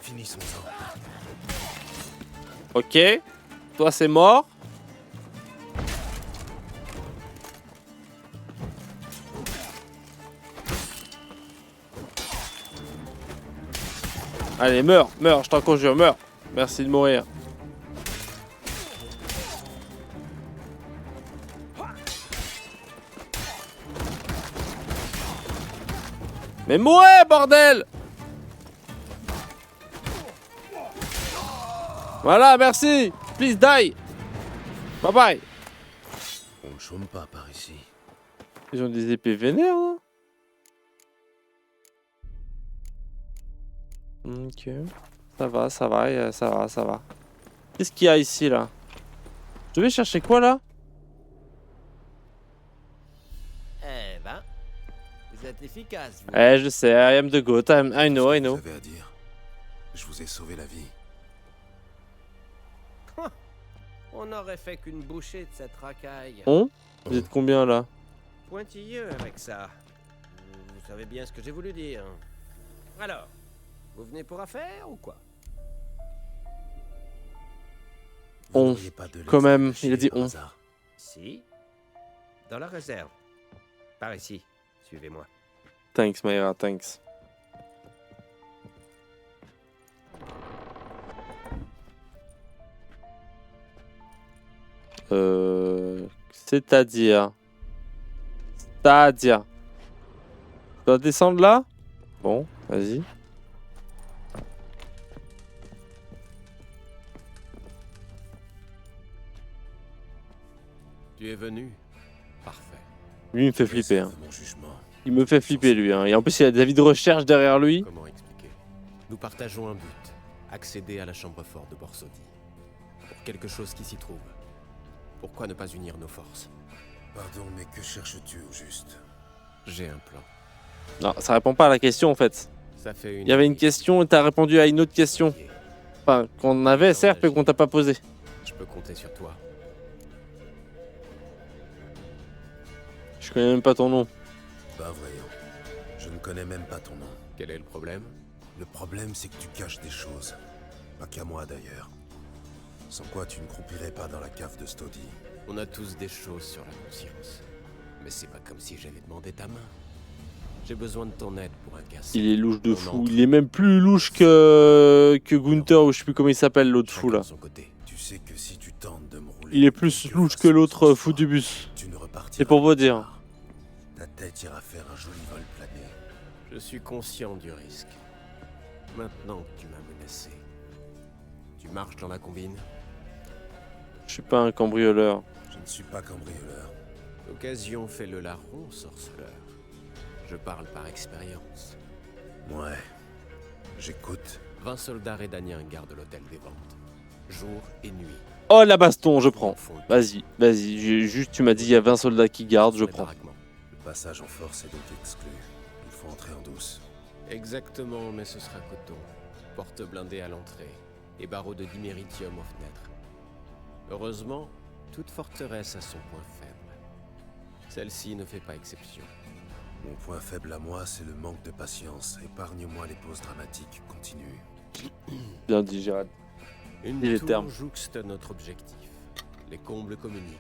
Finissons-en. Ok. Toi, c'est mort. Allez, meurs, meurs, je t'en conjure, meurs. Merci de mourir. Mais mourez, bordel! Voilà, merci. Please die. Bye bye. On ne chôme pas par ici. Ils ont des épées vénères, là? Ok. Ça va, ça va, ça va, ça va. Qu'est-ce qu'il y a ici, là? Je devais chercher quoi, là? Eh ben, vous êtes efficace, vous. Eh, je sais, I am the goat, I know, I know. Vous avez à dire. Je vous ai sauvé la vie. On n'aurait fait qu'une bouchée de cette racaille. Vous êtes combien, là? Pointilleux avec ça. Vous savez bien ce que j'ai voulu dire. Alors, vous venez pour affaire ou quoi? Vous On. n'auriez pas de Quand même, l'extrait il a dit par on. hasard. Si. Dans la réserve. Par ici. Suivez-moi. Thanks, Mayra, thanks. C'est-à-dire... C'est-à-dire... Tu dois descendre là? Bon, vas-y. Tu es venu? Parfait. Lui, il me fait flipper. Hein. Réserve mon jugement. Il me fait flipper, lui. Hein. Et en plus, il a des avis de recherche derrière lui. Comment expliquer? Nous partageons un but. Accéder à la chambre forte de Borsodi. Pour quelque chose qui s'y trouve. Pourquoi ne pas unir nos forces? Pardon, mais que cherches-tu au juste? J'ai un plan. Non, ça répond pas à la question, en fait. Ça fait une... Il y avait une question et t'as répondu à une autre question. Enfin, qu'on avait, certes, mais qu'on t'a pas posée. Je peux compter sur toi. Je connais même pas ton nom. Ben voyons. Je ne connais même pas ton nom. Quel est le problème? Le problème, c'est que tu caches des choses. Pas qu'à moi, d'ailleurs. Sans quoi tu ne croupirais pas dans la cave de Stodi. On a tous des choses sur la conscience. Mais c'est pas comme si j'avais demandé ta main. J'ai besoin de ton aide pour un cas. Il est louche de fou. Il est même plus louche que Gunther, ou je sais plus comment il s'appelle, l'autre fou, là. Tu sais que si tu tentes de me rouler... Il est plus louche que l'autre fou du bus. C'est pour vous dire. Ta tête ira faire un joli vol plané. Je suis conscient du risque. Maintenant que tu m'as menacé, tu marches dans la combine? Je suis pas un cambrioleur. Je ne suis pas cambrioleur. L'occasion fait le larron, sorceleur. Je parle par expérience. Ouais. J'écoute. 20 soldats rédaniens gardent l'hôtel des ventes. Jour et nuit. Oh, la baston, je prends. Vas-y, vas-y. Juste, tu m'as dit, il y a 20 soldats qui gardent, je prends. Le passage en force est donc exclu. Il faut entrer en douce. Exactement, mais ce sera coton. Porte blindée à l'entrée et barreaux de diméritium aux fenêtres. Heureusement, toute forteresse a son point faible. Celle-ci ne fait pas exception. Mon point faible à moi, c'est le manque de patience. Épargne-moi les pauses dramatiques. Continue. Bien dit, Gérald. Une Dis les tour termes. jouxte notre objectif. Les combles communiquent.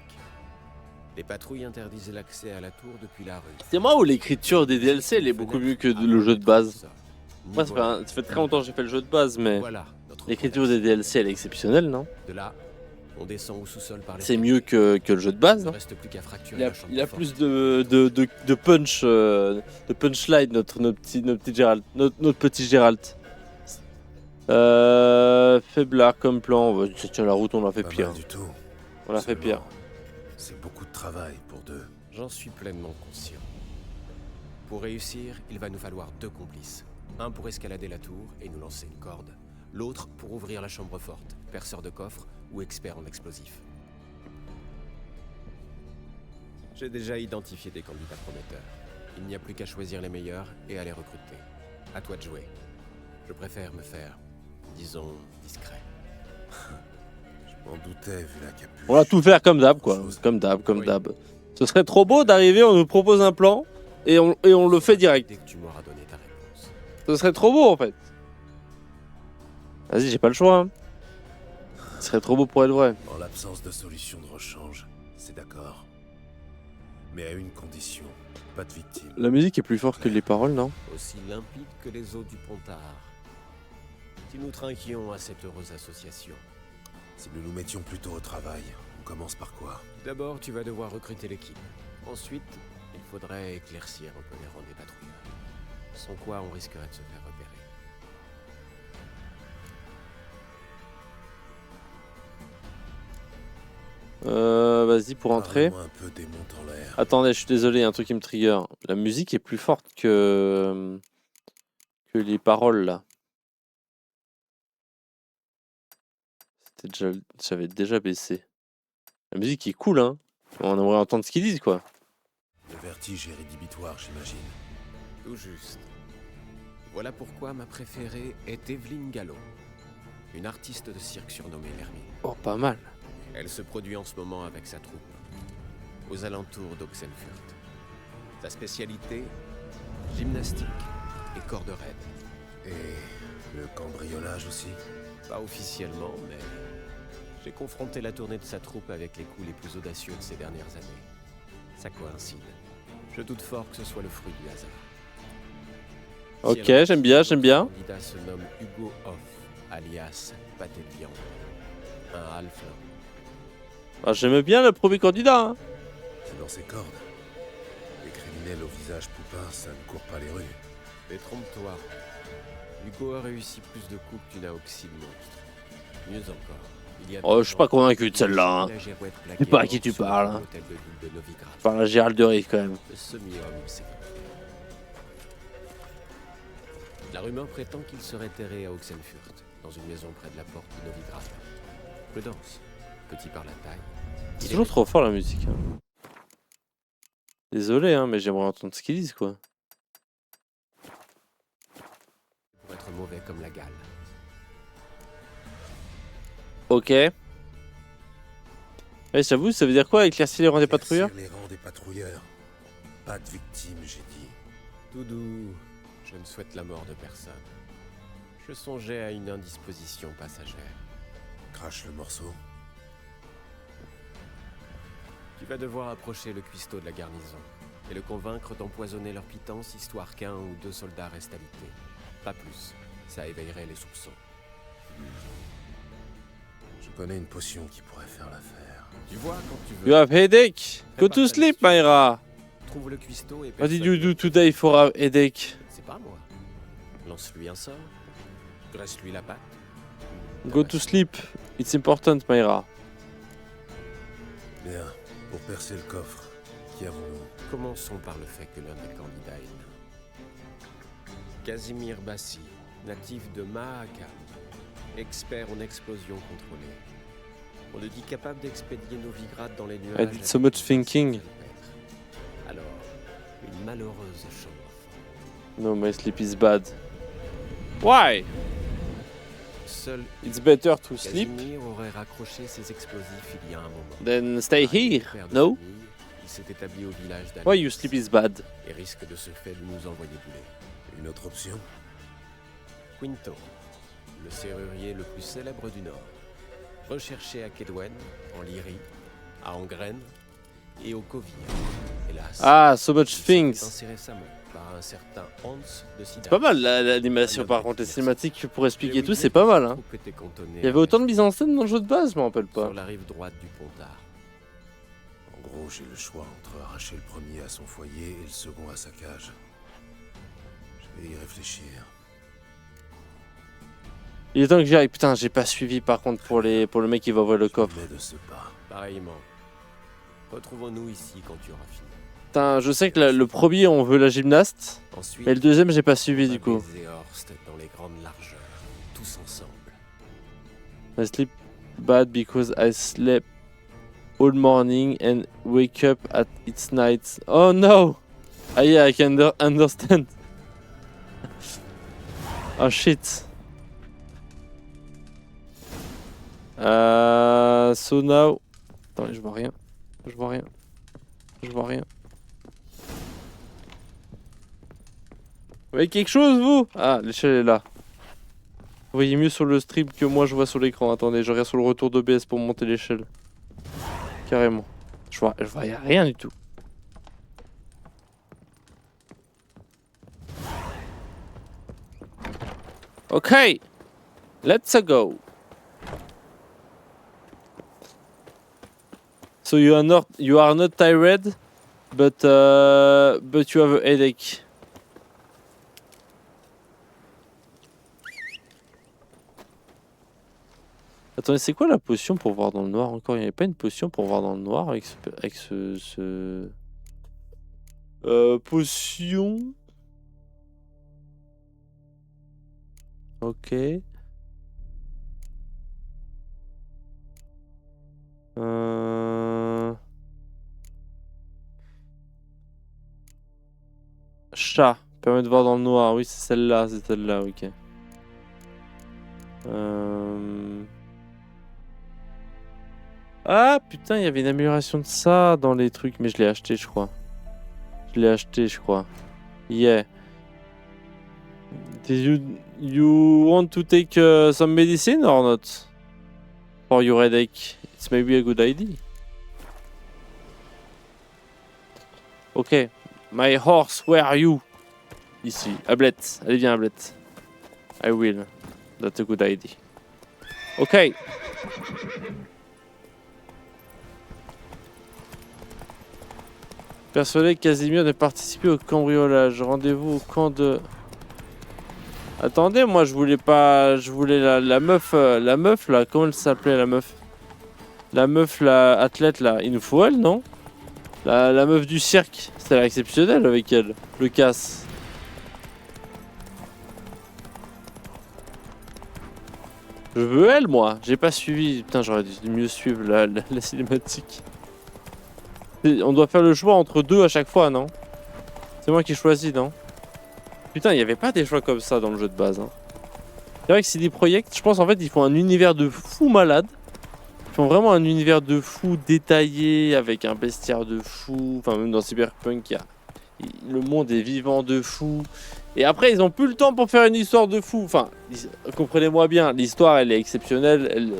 Les patrouilles interdisent l'accès à la tour depuis la rue. C'est moi où l'écriture des DLC elle est beaucoup mieux que le jeu de base. Moi, ça fait très longtemps que j'ai fait le jeu de base, mais l'écriture des DLC elle est exceptionnelle, non? De là, on descend au sous-sol par les... C'est mieux que le jeu de base, non? Reste plus qu'à fracturer la chambre Il a forte. plus de punch, de punchline, notre petit Gérald. Notre petit Gérald. Faiblard comme plan. Tiens, la route, on l'a fait Pas pire. mal du tout. On l'a fait pire. C'est beaucoup de travail pour deux. J'en suis pleinement conscient. Pour réussir, il va nous falloir 2 complices. Un pour escalader la tour et nous lancer une corde. L'autre pour ouvrir la chambre forte, perceur de coffre ou expert en explosifs. J'ai déjà identifié des candidats prometteurs. Il n'y a plus qu'à choisir les meilleurs et à les recruter. À toi de jouer. Je préfère me faire, disons, discret. Je m'en doutais vu la capuche. On va tout faire comme d'hab, quoi. Comme d'hab. Ce serait trop beau d'arriver, on nous propose un plan et on le fait direct. Dès que tu m'auras donné ta réponse. Ce serait trop beau, en fait. Vas-y, j'ai pas le choix. Hein. Ce serait trop beau pour être vrai. En l'absence de solution de rechange, c'est d'accord. Mais à une condition, pas de victime. La musique est plus forte que les paroles, non? Aussi limpide que les eaux du Pontard. Si nous trinquions à cette heureuse association. Si nous nous mettions plutôt au travail, on commence par quoi? D'abord, tu vas devoir recruter l'équipe. Ensuite, il faudrait éclaircir un peu les rangs des patrouilleurs. Sans quoi, on risquerait de se faire repérer. Vas-y, pour entrer. Parle-moi un peu des montes en l'air. Attendez, je suis désolé, il y a un truc qui me trigger. La musique est plus forte que les paroles, là. J'avais déjà baissé. La musique est cool, hein. On aimerait entendre ce qu'ils disent, quoi. Le vertige est rédhibitoire, j'imagine. Tout juste. Voilà pourquoi ma préférée est Evelyne Gallo, une artiste de cirque surnommée l'Hermine. Oh, pas mal. Elle se produit en ce moment avec sa troupe, aux alentours d'Oxenfurt. Sa spécialité, gymnastique et corde raide. Et le cambriolage aussi? Pas officiellement, mais j'ai confronté la tournée de sa troupe avec les coups les plus audacieux de ces dernières années. Ça coïncide. Je doute fort que ce soit le fruit du hasard. Ok, j'aime bien. Le candidat se nomme Hugo Hoff, alias Pâté de Viande. Un halfling. Ah, j'aimais bien le premier candidat. Hein. C'est dans ses cordes. Les criminels au visage poupin, ça ne court pas les rues. Mais trompe-toi. Hugo a réussi plus de coups que tu n'as oxy le monstre. Mieux encore. Il y a Oh, je suis pas convaincu de celle-là. Hein. Je sais pas à qui tu parles. Hein. Je parle à Gérald de Rive quand même. Le semi-homme, c'est vrai. La rumeur prétend qu'il serait terré à Oxenfurt, dans une maison près de la porte de Novigrad. Prudence, petit par la taille. C'est toujours trop fort la musique. Hein. Désolé, hein, mais j'aimerais entendre ce qu'ils disent, quoi. Pour être mauvais comme la gale. Ok. Ouais, j'avoue, ça veut dire quoi, éclaircir les rangs des patrouilleurs? Les rangs des patrouilleurs. Pas de victimes, j'ai dit. Tout doux, je ne souhaite la mort de personne. Je songeais à une indisposition passagère. Crache le morceau. Tu vas devoir approcher le cuistot de la garnison et le convaincre d'empoisonner leur pitance histoire qu'un ou deux soldats restent alités. Pas plus, ça éveillerait les soupçons. Je connais une potion qui pourrait faire l'affaire. Tu vois, quand tu veux... You have headache. Go to sleep, Myra. Trouve le cuistot et... What did you do today for a headache? C'est pas moi. Lance-lui un sort. Graisse-lui la patte. Go to sleep. It's important, Myra. Bien. Pour percer le coffre, qui avons-nous? Commençons par le fait que l'un des candidats est nain. Casimir Bassi, natif de Mahaka, expert en explosion contrôlée. On le dit capable d'expédier Novigrad dans les nuages. I did so much thinking. Alors, une malheureuse chose. No, my sleep is bad. Why? Seul It's better to sleep Casimir aurait raccroché ses explosifs il y a un moment. then stay here, Père de no? famille, il s'est établi au village d'Alès. Why you sleep is bad? Et risque de ce fait de nous envoyer bouler. Une autre option? Quinto, le serrurier le plus célèbre du Nord. Recherché à Kedwen, en Lyrie, à Angren et au Kovir. Hélas. Ah, so much il things. s'est lancé récemment par un certain Hans de Sidas. C'est pas mal l'animation par contre, les cinématiques pour expliquer tout, c'est pas mal. Hein. Il y avait autant de mise en scène dans le jeu de base, je me rappelle pas. Sur la rive droite du Pontard. En gros, j'ai le choix entre arracher le premier à son foyer et le second à sa cage. Je vais y réfléchir. Il est temps que j'y aille. Putain, j'ai pas suivi par contre pour le mec qui va ouvrir le coffre. De ce pas. Pareillement. Retrouvons-nous ici quand tu auras fini. Putain, je sais que le premier on veut la gymnaste, Ensuite, mais le deuxième j'ai pas suivi du coup. baiser Horst dans les grandes largeurs, tous ensemble. I sleep bad because I slept all morning and wake up at its night. Oh no! Ah yeah, I can understand. Oh shit. So now... Attends, je vois rien. Je vois rien. Je vois rien. Vous voyez quelque chose, vous? Ah, l'échelle est là. Vous voyez mieux sur le stream que moi je vois sur l'écran. Attendez, je regarde sur le retour d'OBS pour monter l'échelle. Carrément. Je vois rien du tout. Ok. Let's go. So you are not tired, but you have a headache. Attendez, c'est quoi la potion pour voir dans le noir encore? Il n'y avait pas une potion pour voir dans le noir avec ce... Potion. Ok. Chat. Permet de voir dans le noir. Oui, c'est celle-là, ok. Ah putain, il y avait une amélioration de ça dans les trucs, mais je l'ai acheté, je crois. Yeah. Did you want to take some medicine or not? For your headache? It's maybe a good idea. Ok. My horse, where are you? Ici. Ablette. Allez, viens, Ablette. I will. That's a good idea. Ok. Persuadé que Casimir de participer au cambriolage. Rendez-vous au camp de... Attendez, moi je voulais pas... Je voulais la meuf là. Comment elle s'appelait la meuf? La meuf, la athlète là. Il nous faut elle, non? La meuf du cirque. C'était exceptionnel avec elle. Le casse. Je veux elle, moi. J'ai pas suivi. Putain, j'aurais dû mieux suivre la cinématique. On doit faire le choix entre deux à chaque fois, non? C'est moi qui choisis, non? Putain, il n'y avait pas des choix comme ça dans le jeu de base. Hein. C'est vrai que CD Projekt, je pense en fait, ils font un univers de fou malade. Ils font vraiment un univers de fou détaillé, avec un bestiaire de fou. Enfin, même dans Cyberpunk, le monde est vivant de fou. Et après, ils ont plus le temps pour faire une histoire de fou. Enfin, comprenez-moi bien, l'histoire, elle est exceptionnelle.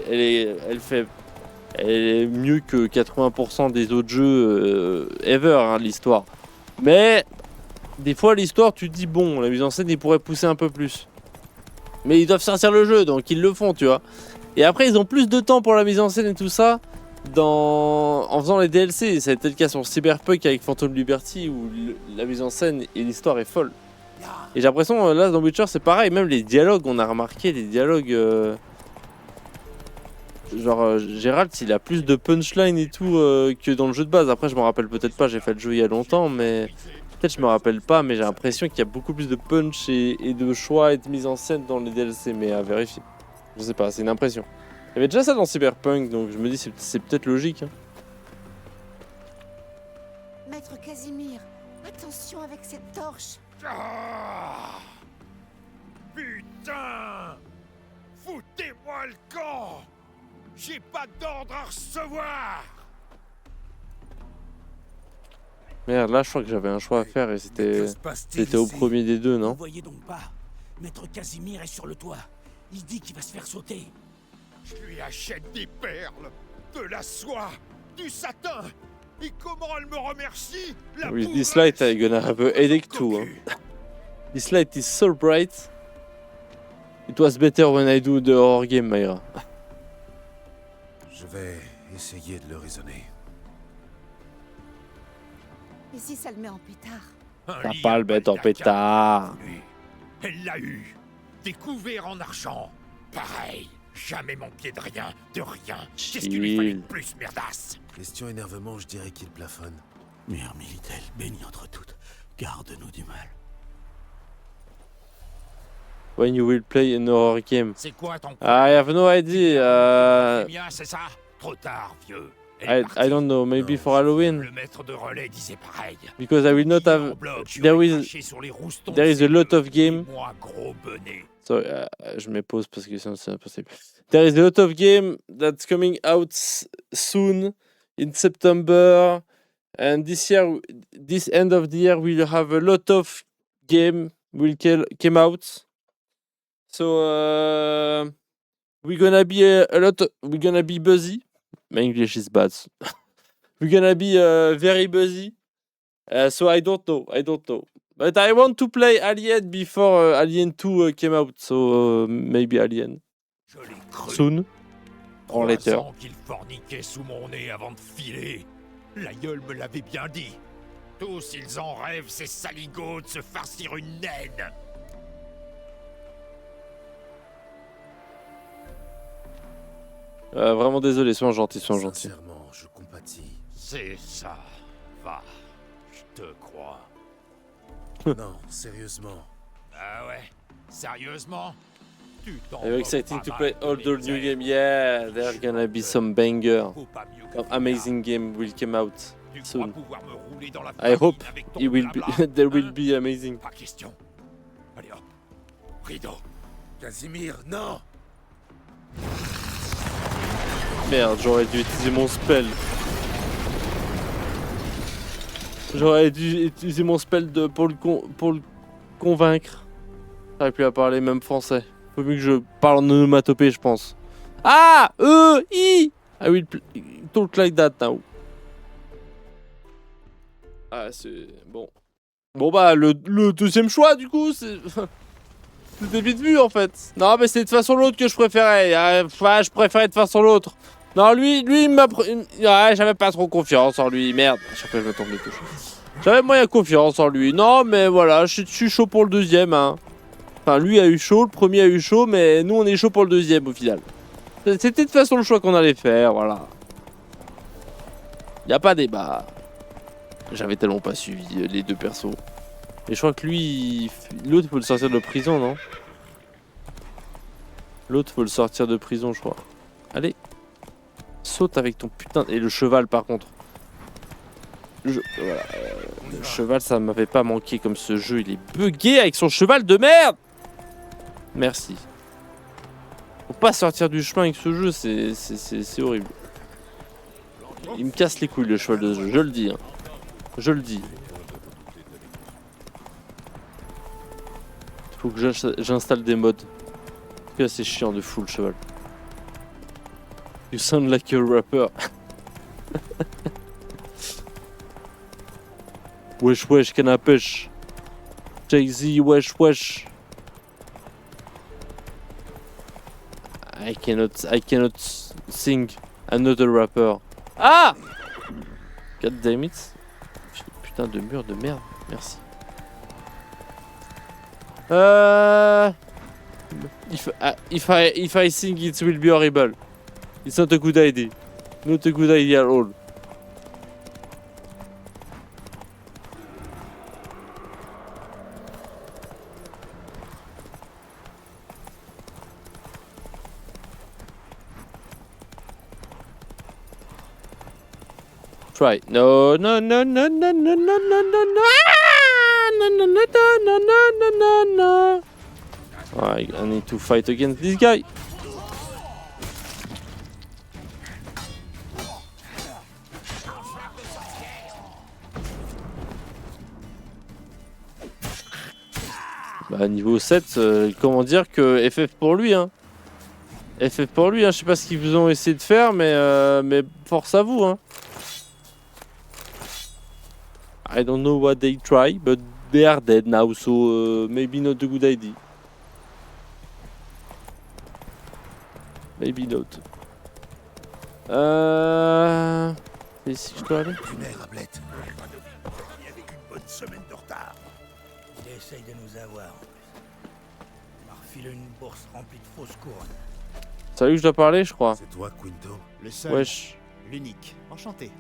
Elle est mieux que 80% des autres jeux ever, hein, l'histoire. Mais des fois, l'histoire, tu te dis, bon, la mise en scène, ils pourraient pousser un peu plus. Mais ils doivent sortir le jeu, donc ils le font, tu vois. Et après, ils ont plus de temps pour la mise en scène et tout ça en faisant les DLC. Ça a été le cas sur Cyberpunk avec Phantom Liberty, où la mise en scène et l'histoire est folle. Et j'ai l'impression, là, dans Witcher, c'est pareil. Même les dialogues, on a remarqué, les dialogues... Genre Gérald, il a plus de punchline et tout que dans le jeu de base. Après je me rappelle peut-être pas, j'ai fait le jeu il y a longtemps, mais peut-être je me rappelle pas, mais j'ai l'impression qu'il y a beaucoup plus de punch et de choix et de mise en scène dans les DLC, mais à vérifier. Je sais pas, c'est une impression. Il y avait déjà ça dans Cyberpunk, donc je me dis c'est peut-être logique. Hein. Maître Casimir, attention avec cette torche. Ah, putain! Foutez-moi le camp! J'ai pas d'ordre à recevoir! Merde, là je crois que j'avais un choix à faire et c'était au premier des deux, non? Vous voyez donc pas? Maître Casimir est sur le toit. Il dit qu'il va se faire sauter. Je lui achète des perles, de la soie, du satin. Et comment elle me remercie? With this light I'm gonna have a headache too. Hein. This light is so bright. It was better when I do the horror game, Mayra. Je vais essayer de le raisonner. Et si ça le met en pétard? T'as pas le bête en pétard. Elle l'a eu. Découvert en argent. Pareil. Jamais mon pied de rien, de rien. Qu'est-ce qu'il lui fallait de plus, merdasse? Question énervement, je dirais qu'il plafonne. Mère Militel, bénie entre toutes, garde-nous du mal. When you will play an horror game. C'est quoi ton I have no idea. C'est ça? Trop tard, vieux. I don't know, maybe for Halloween. Le maître de relais disait pareil. Because I will not have... There is a lot of game. So, je me pause parce que sinon c'est impossible. There is a lot of game that's coming out soon in September. And this year, this end of the year, we'll have a lot of game will came out. So, we're gonna be busy. My English is bad. We're gonna be very busy. So I don't know. But I want to play Alien before Alien 2 came out. So maybe Alien. Soon. Or later. Qu'il forniquait sous mon nez avant de filer. La gueule me l'avait bien dit. Tous ils en rêvent, ces saligots, de se farcir une naine. Vraiment désolé, sois gentil. Sincèrement, je compatis. C'est ça. Va, je te crois. Non, sérieusement. Ah ouais, sérieusement? I'm excited to play all the new game. Yeah, there's gonna be some banger. Some amazing game will come out soon. I hope it will be. There will be amazing. Pas question. Allez hop, rideau. Casimir, non! Merde, j'aurais dû utiliser mon spell. J'aurais dû utiliser mon spell pour le convaincre. J'aurais pu à parler même français. Faut mieux que je parle en onomatopée, je pense. Ah! I will talk like that now. Ah, c'est... Bon. Bon bah, le deuxième choix, du coup, c'est... C'était vite vu, en fait. Non, mais c'est de façon l'autre que je préférais. Je préférais de façon l'autre. Non, lui, il m'a... Ouais, j'avais pas trop confiance en lui, merde. À chaque fois, je me tombe les touches. J'avais moyen confiance en lui. Non, mais voilà, je suis chaud pour le deuxième, hein. Enfin, lui a eu chaud, le premier a eu chaud, mais nous, on est chaud pour le deuxième, au final. C'était de toute façon le choix qu'on allait faire, voilà. Y a pas débat. J'avais tellement pas suivi les deux persos. Et je crois que lui, l'autre faut le sortir de prison, non? L'autre faut le sortir de prison, je crois. Allez. Saute avec ton putain... Et le cheval, par contre. Voilà. Le cheval, ça m'avait pas manqué comme ce jeu. Il est bugué avec son cheval de merde. Merci. Faut pas sortir du chemin avec ce jeu, c'est horrible. Il me casse les couilles le cheval de ce jeu, je le dis. Hein. Je le dis. Faut que j'installe des mods. Parce que là c'est chiant de fou le cheval. You sound like a rapper. Wesh wesh, canne à pêche. Jay-Z, wesh wesh. I cannot sing another rapper. Ah! God damn it. Putain de mur de merde. Merci. If I sing it will be horrible. It's not a good idea. Not a good idea at all. Try. No, no, no, no, no, no, no, no, no, no. Ah! No, no, no, no, no, no, no, no. I need to fight against this guy. Bah niveau 7, comment dire que FF pour lui hein. FF pour lui hein, je sais pas ce qu'ils vous ont essayé de faire mais force à vous hein. I don't know what they try, but they are dead now, so maybe not a good idea. Maybe not. C'est ici que je dois aller? Rablette. Avec une bonne semaine de retard. Il essaye de nous avoir. Il m'a refilé une bourse remplie de fausses couronnes. C'est à lui que je dois parler, je crois. C'est toi, Quinto? Le seul. Wesh. L'unique. Enchanté.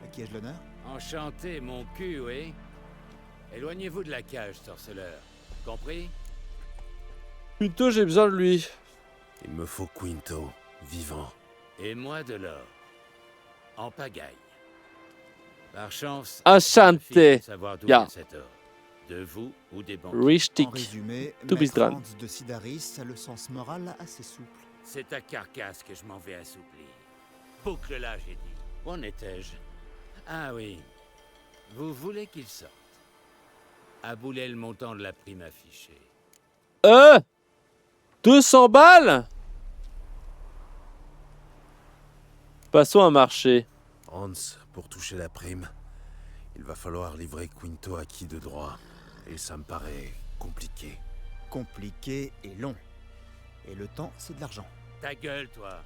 À qui ai-je l'honneur? Enchanté, mon cul, oui. Éloignez-vous de la cage, sorceleur. Compris? Quinto, j'ai besoin de lui. Il me faut Quinto, vivant. Et moi de l'or. En pagaille. Par chance, Enchanté. savoir d'où Yeah. vient cet or. De vous ou des banquiers. Richtig. En résumé, To be Maître done. Hans de Sidaris a le sens moral assez souple. C'est ta carcasse que je m'en vais assouplir. Boucle-la, j'ai dit. Où en étais-je? Ah oui. Vous voulez qu'il sorte. Aboulez le montant de la prime affichée. 200 balles? Passons à marché. Hans, pour toucher la prime, il va falloir livrer Quinto à qui de droit. Et ça me paraît compliqué. Compliqué et long. Et le temps, c'est de l'argent. Ta gueule, toi.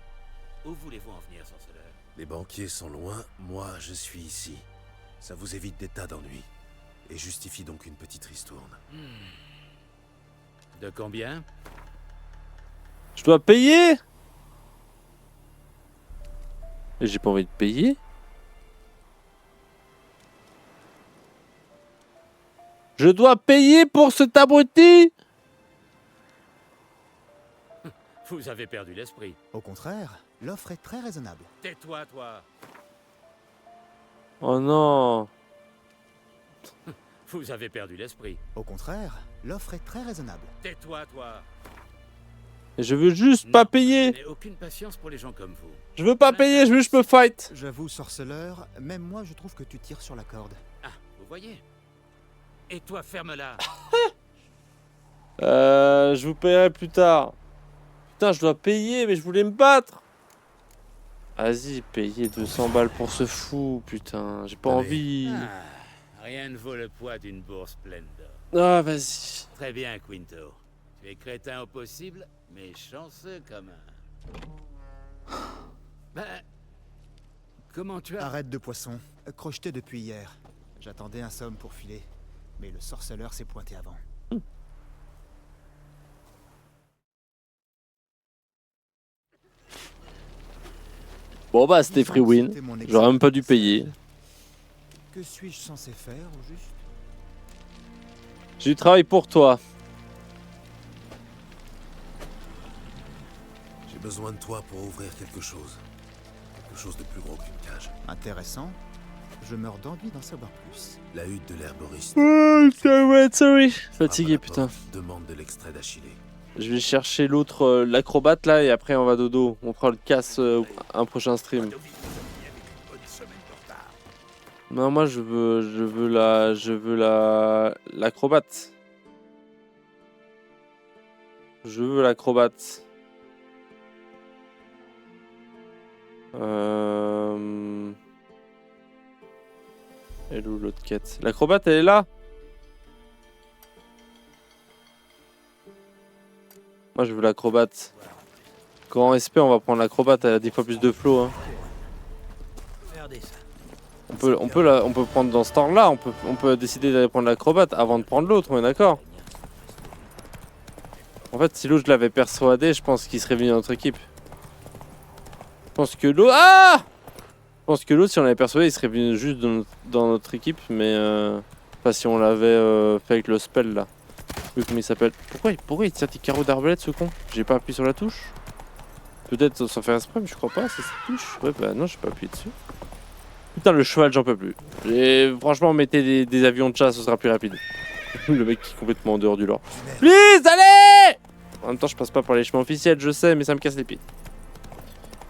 Où voulez-vous en venir, sorceleur? Les banquiers sont loin, moi je suis ici. Ça vous évite des tas d'ennuis. Et justifie donc une petite ristourne. De combien? Je dois payer? Et j'ai pas envie de payer. Je dois payer pour cet abruti? Vous avez perdu l'esprit. Au contraire, l'offre est très raisonnable. Tais-toi, toi. Oh non. Vous avez perdu l'esprit. Au contraire, l'offre est très raisonnable. Tais-toi, toi. Je veux juste pas payer. Je n'ai aucune patience pour les gens comme vous. Je veux pas payer, je veux juste me fight. J'avoue, sorceleur, même moi je trouve que tu tires sur la corde. Ah, vous voyez? Et toi, ferme-la. Je vous paierai plus tard. Putain, je dois payer, mais je voulais me battre. Vas-y, payer 200 balles pour ce fou, putain. J'ai pas envie. Ah, rien ne vaut le poids d'une bourse pleine d'or. Ah, vas-y. Très bien, Quinto. Tu es crétin au possible, mais chanceux comme un... Ben, Comment tu as... Arrête de poisson. Crocheté depuis hier. J'attendais un somme pour filer. Mais le sorceleur s'est pointé avant. Bon bah c'était free win. J'aurais même pas dû payer. Que suis-je censé faire au juste? J'ai du travail pour toi. J'ai besoin de toi pour ouvrir quelque chose. Quelque chose de plus gros qu'une cage. Intéressant. Je meurs d'envie d'en savoir plus. La hutte de l'herboriste. Oh, sorry. Fatigué putain. Demande de l'extrait d'Achillée. Je vais chercher l'autre, l'acrobate là, et après on va dodo. On fera le casse un prochain stream. Non, moi je veux l'acrobate. Je veux l'acrobate. Elle est où l'autre quête? L'acrobate elle est là? Moi je veux l'acrobate. Quand en SP on va prendre l'acrobate, elle a 10 fois plus de flow. Hein. On peut prendre dans ce temps là, on peut décider d'aller prendre l'acrobate avant de prendre l'autre, on est d'accord? En fait si l'autre je l'avais persuadé, je pense qu'il serait venu dans notre équipe. Je pense que l'autre... Ah! Je pense que l'autre si on l'avait persuadé il serait venu juste dans notre équipe, mais pas si on l'avait fait avec le spell là. Oui, comment il s'appelle? Pourquoi il tire des carreaux d'arbalète ce con? J'ai pas appuyé sur la touche? Peut-être sans faire exprès, mais je crois pas, c'est cette touche. Ouais bah non, j'ai pas appuyé dessus. Putain le cheval j'en peux plus. Franchement mettez des avions de chasse, ce sera plus rapide. Le mec qui est complètement en dehors du lore. Please, allez! En même temps je passe pas par les chemins officiels, je sais, mais ça me casse les pieds.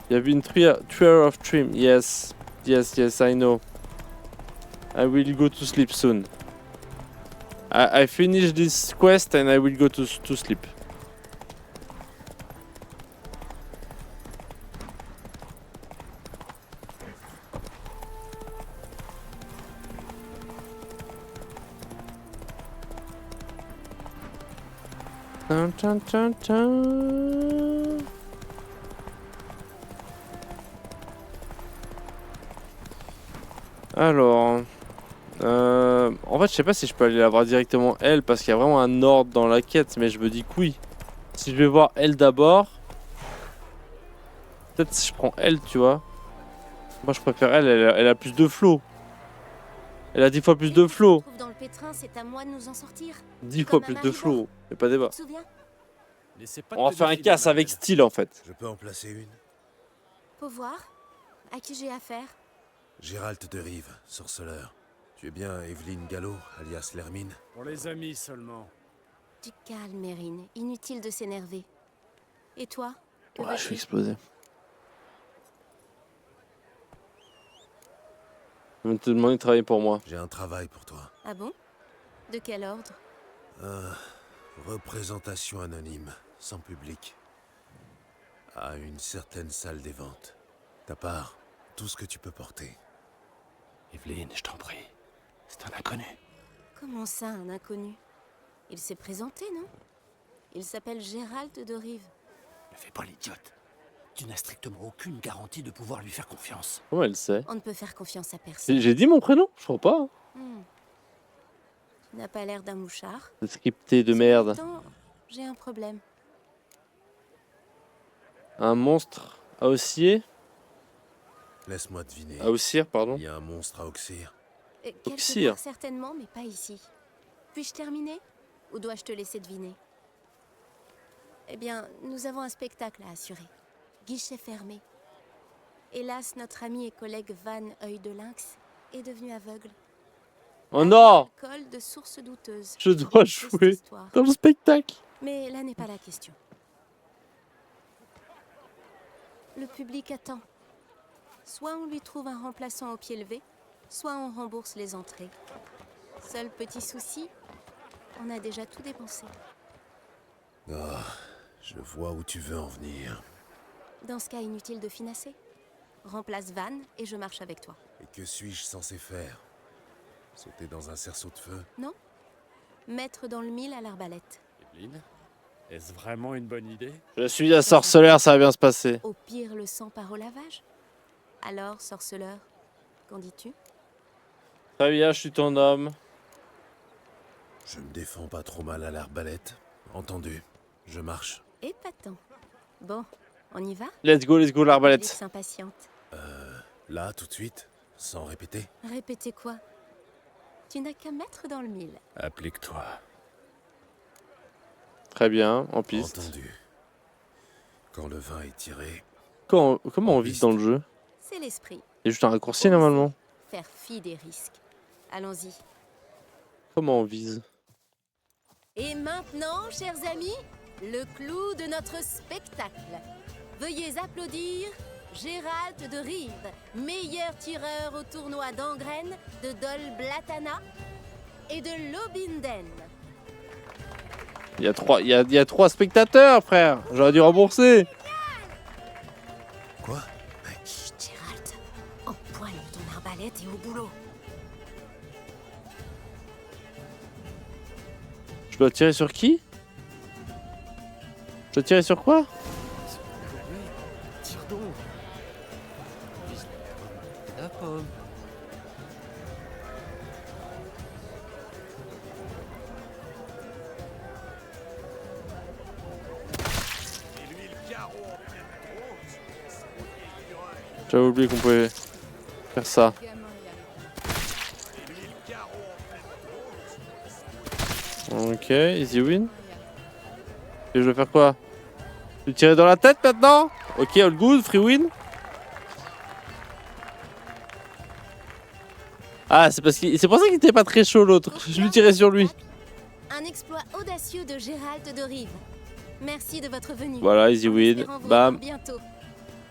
Il y avait une tree of trim, yes. Yes, I know. I will go to sleep soon. I finish this quest and I will go to sleep. Alors, en fait, je sais pas si je peux aller la voir directement elle parce qu'il y a vraiment un ordre dans la quête, mais je me dis que oui. Si je vais voir elle d'abord, peut-être si je prends elle, tu vois. Moi, je préfère elle a plus de flow. Elle a 10 fois plus de flow. Dans le pétrin, c'est à moi de nous en sortir. 10 fois plus de flow, y'a pas débat. Tu te souviens? On va faire un casse avec style en fait. Je peux en placer une? Faut voir. À qui j'ai affaire? Gérald de Rive, sorceleur. Tu es bien Evelyne Gallo, alias Lermine? Pour les amis seulement. Du calme, Mérine. Inutile de s'énerver. Et toi? Ouais, je suis explosé. Je vais te demander de travailler pour moi. J'ai un travail pour toi. Ah bon? De quel ordre? Représentation anonyme, sans public. À une certaine salle des ventes. Ta part, tout ce que tu peux porter. Evelyne, je t'en prie. C'est un inconnu. Comment ça, un inconnu? Il s'est présenté, non? Il s'appelle Gérald de Rive. Ne fais pas l'idiote. Tu n'as strictement aucune garantie de pouvoir lui faire confiance. Comment elle sait? On ne peut faire confiance à personne. J'ai dit mon prénom? Je crois pas. Tu n'as pas l'air d'un mouchard. C'est scripté de merde. Pourtant, j'ai un problème. Un monstre à Ossier? Laisse-moi deviner. À Ossir, pardon. Il y a un monstre à Oxyr. Quelque part, certainement, mais pas ici. Puis-je terminer? Ou dois-je te laisser deviner? Eh bien, nous avons un spectacle à assurer. Guichet fermé. Hélas, notre ami et collègue Van Œil de Lynx est devenu aveugle. Oh non! Alcool de source douteuse. Je dois jouer dans le spectacle. Mais là n'est pas la question. Le public attend. Soit on lui trouve un remplaçant au pied levé, soit on rembourse les entrées. Seul petit souci, on a déjà tout dépensé. Ah, je vois où tu veux en venir. Dans ce cas, inutile de finasser. Remplace Van et je marche avec toi. Et que suis-je censé faire? Sauter dans un cerceau de feu? Non? Mettre dans le mille à l'arbalète. Evelyne, est-ce vraiment une bonne idée? Je suis la sorceleur, ça va bien se passer. Au pire, le sang part au lavage. Alors, sorceleur, qu'en dis-tu? Très bien, je suis ton homme. Je me défends pas trop mal à l'arbalète. Entendu. Je marche. Épatant. Bon, on y va? Let's go Vix l'arbalète. s'impatiente. Là, tout de suite? Sans répéter? Répétez quoi? Tu n'as qu'à mettre dans le mille. Applique-toi. Très bien, en piste. Entendu. Quand le vin est tiré... Comment on vise dans le jeu? C'est l'esprit. Il y a juste un raccourci normalement. Faire fi des risques. Allons-y. Comment on vise? Et maintenant, chers amis, le clou de notre spectacle. Veuillez applaudir Gérald de Rive, meilleur tireur au tournoi d'Angren, de Dol Blatana et de Lobinden. Il y a 3 spectateurs, frère. J'aurais dû rembourser. Quoi? Chut, Gérald. Empoigne ton arbalète et au boulot. Je dois tirer sur qui? Je dois tirer sur quoi? Tire donc. Vise la pomme. J'avais oublié qu'on pouvait faire ça. Ok, easy win. Et je vais faire quoi? Lui tirer dans la tête maintenant? Ok, all good, free win. Ah, c'est pour ça qu'il était pas très chaud l'autre. Je lui tirais sur lui. Un exploit audacieux de Gérald de Rive. Merci de votre venue. Voilà, easy win. Espérons vous Bam. revoir bientôt.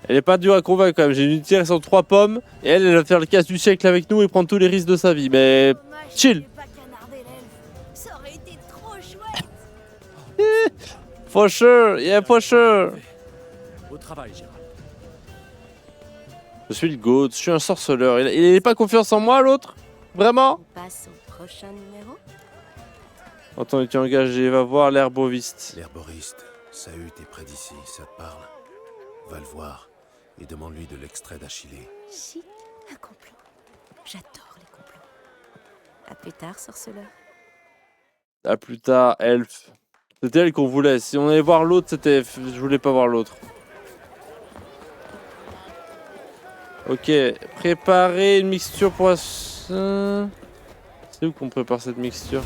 Elle est pas dure à convaincre quand même. J'ai dû tirer sur 3 pommes. Et elle va faire le casse du siècle avec nous et prendre tous les risques de sa vie. Mais chill. Ça aurait été trop chouette. For sure, yeah, for sure. Au travail, Gérald. Je suis le GOAT, je suis un sorceleur. Il n'a pas confiance en moi, l'autre? Vraiment? On passe au prochain numéro. Attends, tu es engagé, va voir l'herboviste. L'herboriste, Sahut est près d'ici, ça te parle? Va le voir et demande-lui de l'extrait d'Achillée. Chic, un complot. J'adore les complots. À plus tard, sorceleur. À plus tard, elfe. C'était elle qu'on voulait. Si on allait voir l'autre, c'était... Je voulais pas voir l'autre. Ok, préparer une mixture pour... C'est où qu'on prépare cette mixture?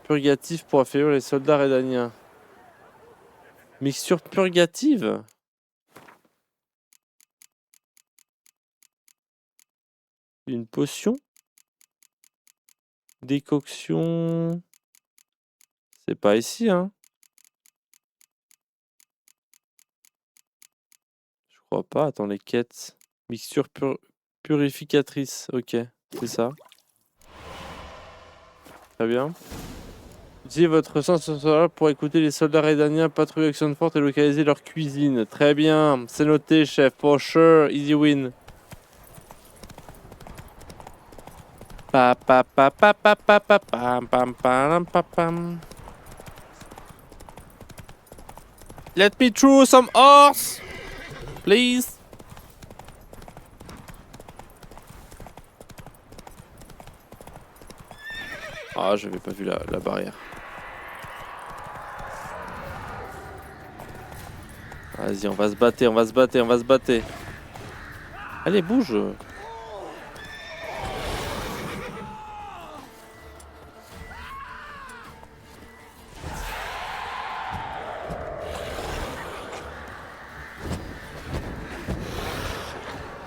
Purgatif pour affaiblir les soldats rédaniens. Mixture purgative? Une potion? Décoction... C'est pas ici, hein? Je crois pas. Attends, les quêtes. Mixture purificatrice. Ok, c'est ça. Très bien. Utilisez votre sens sensoriel pour écouter les soldats rédaniens patrouiller avec Oxenford et localiser leur cuisine. Très bien, c'est noté, chef. For sure, easy win. Pa pa pa pa pa pa pa pam pam pam pam pam. Let me through some horse, please. Ah, j'avais pas vu la barrière. Vas-y, on va se battre, on va se battre, on va se battre. Allez, bouge.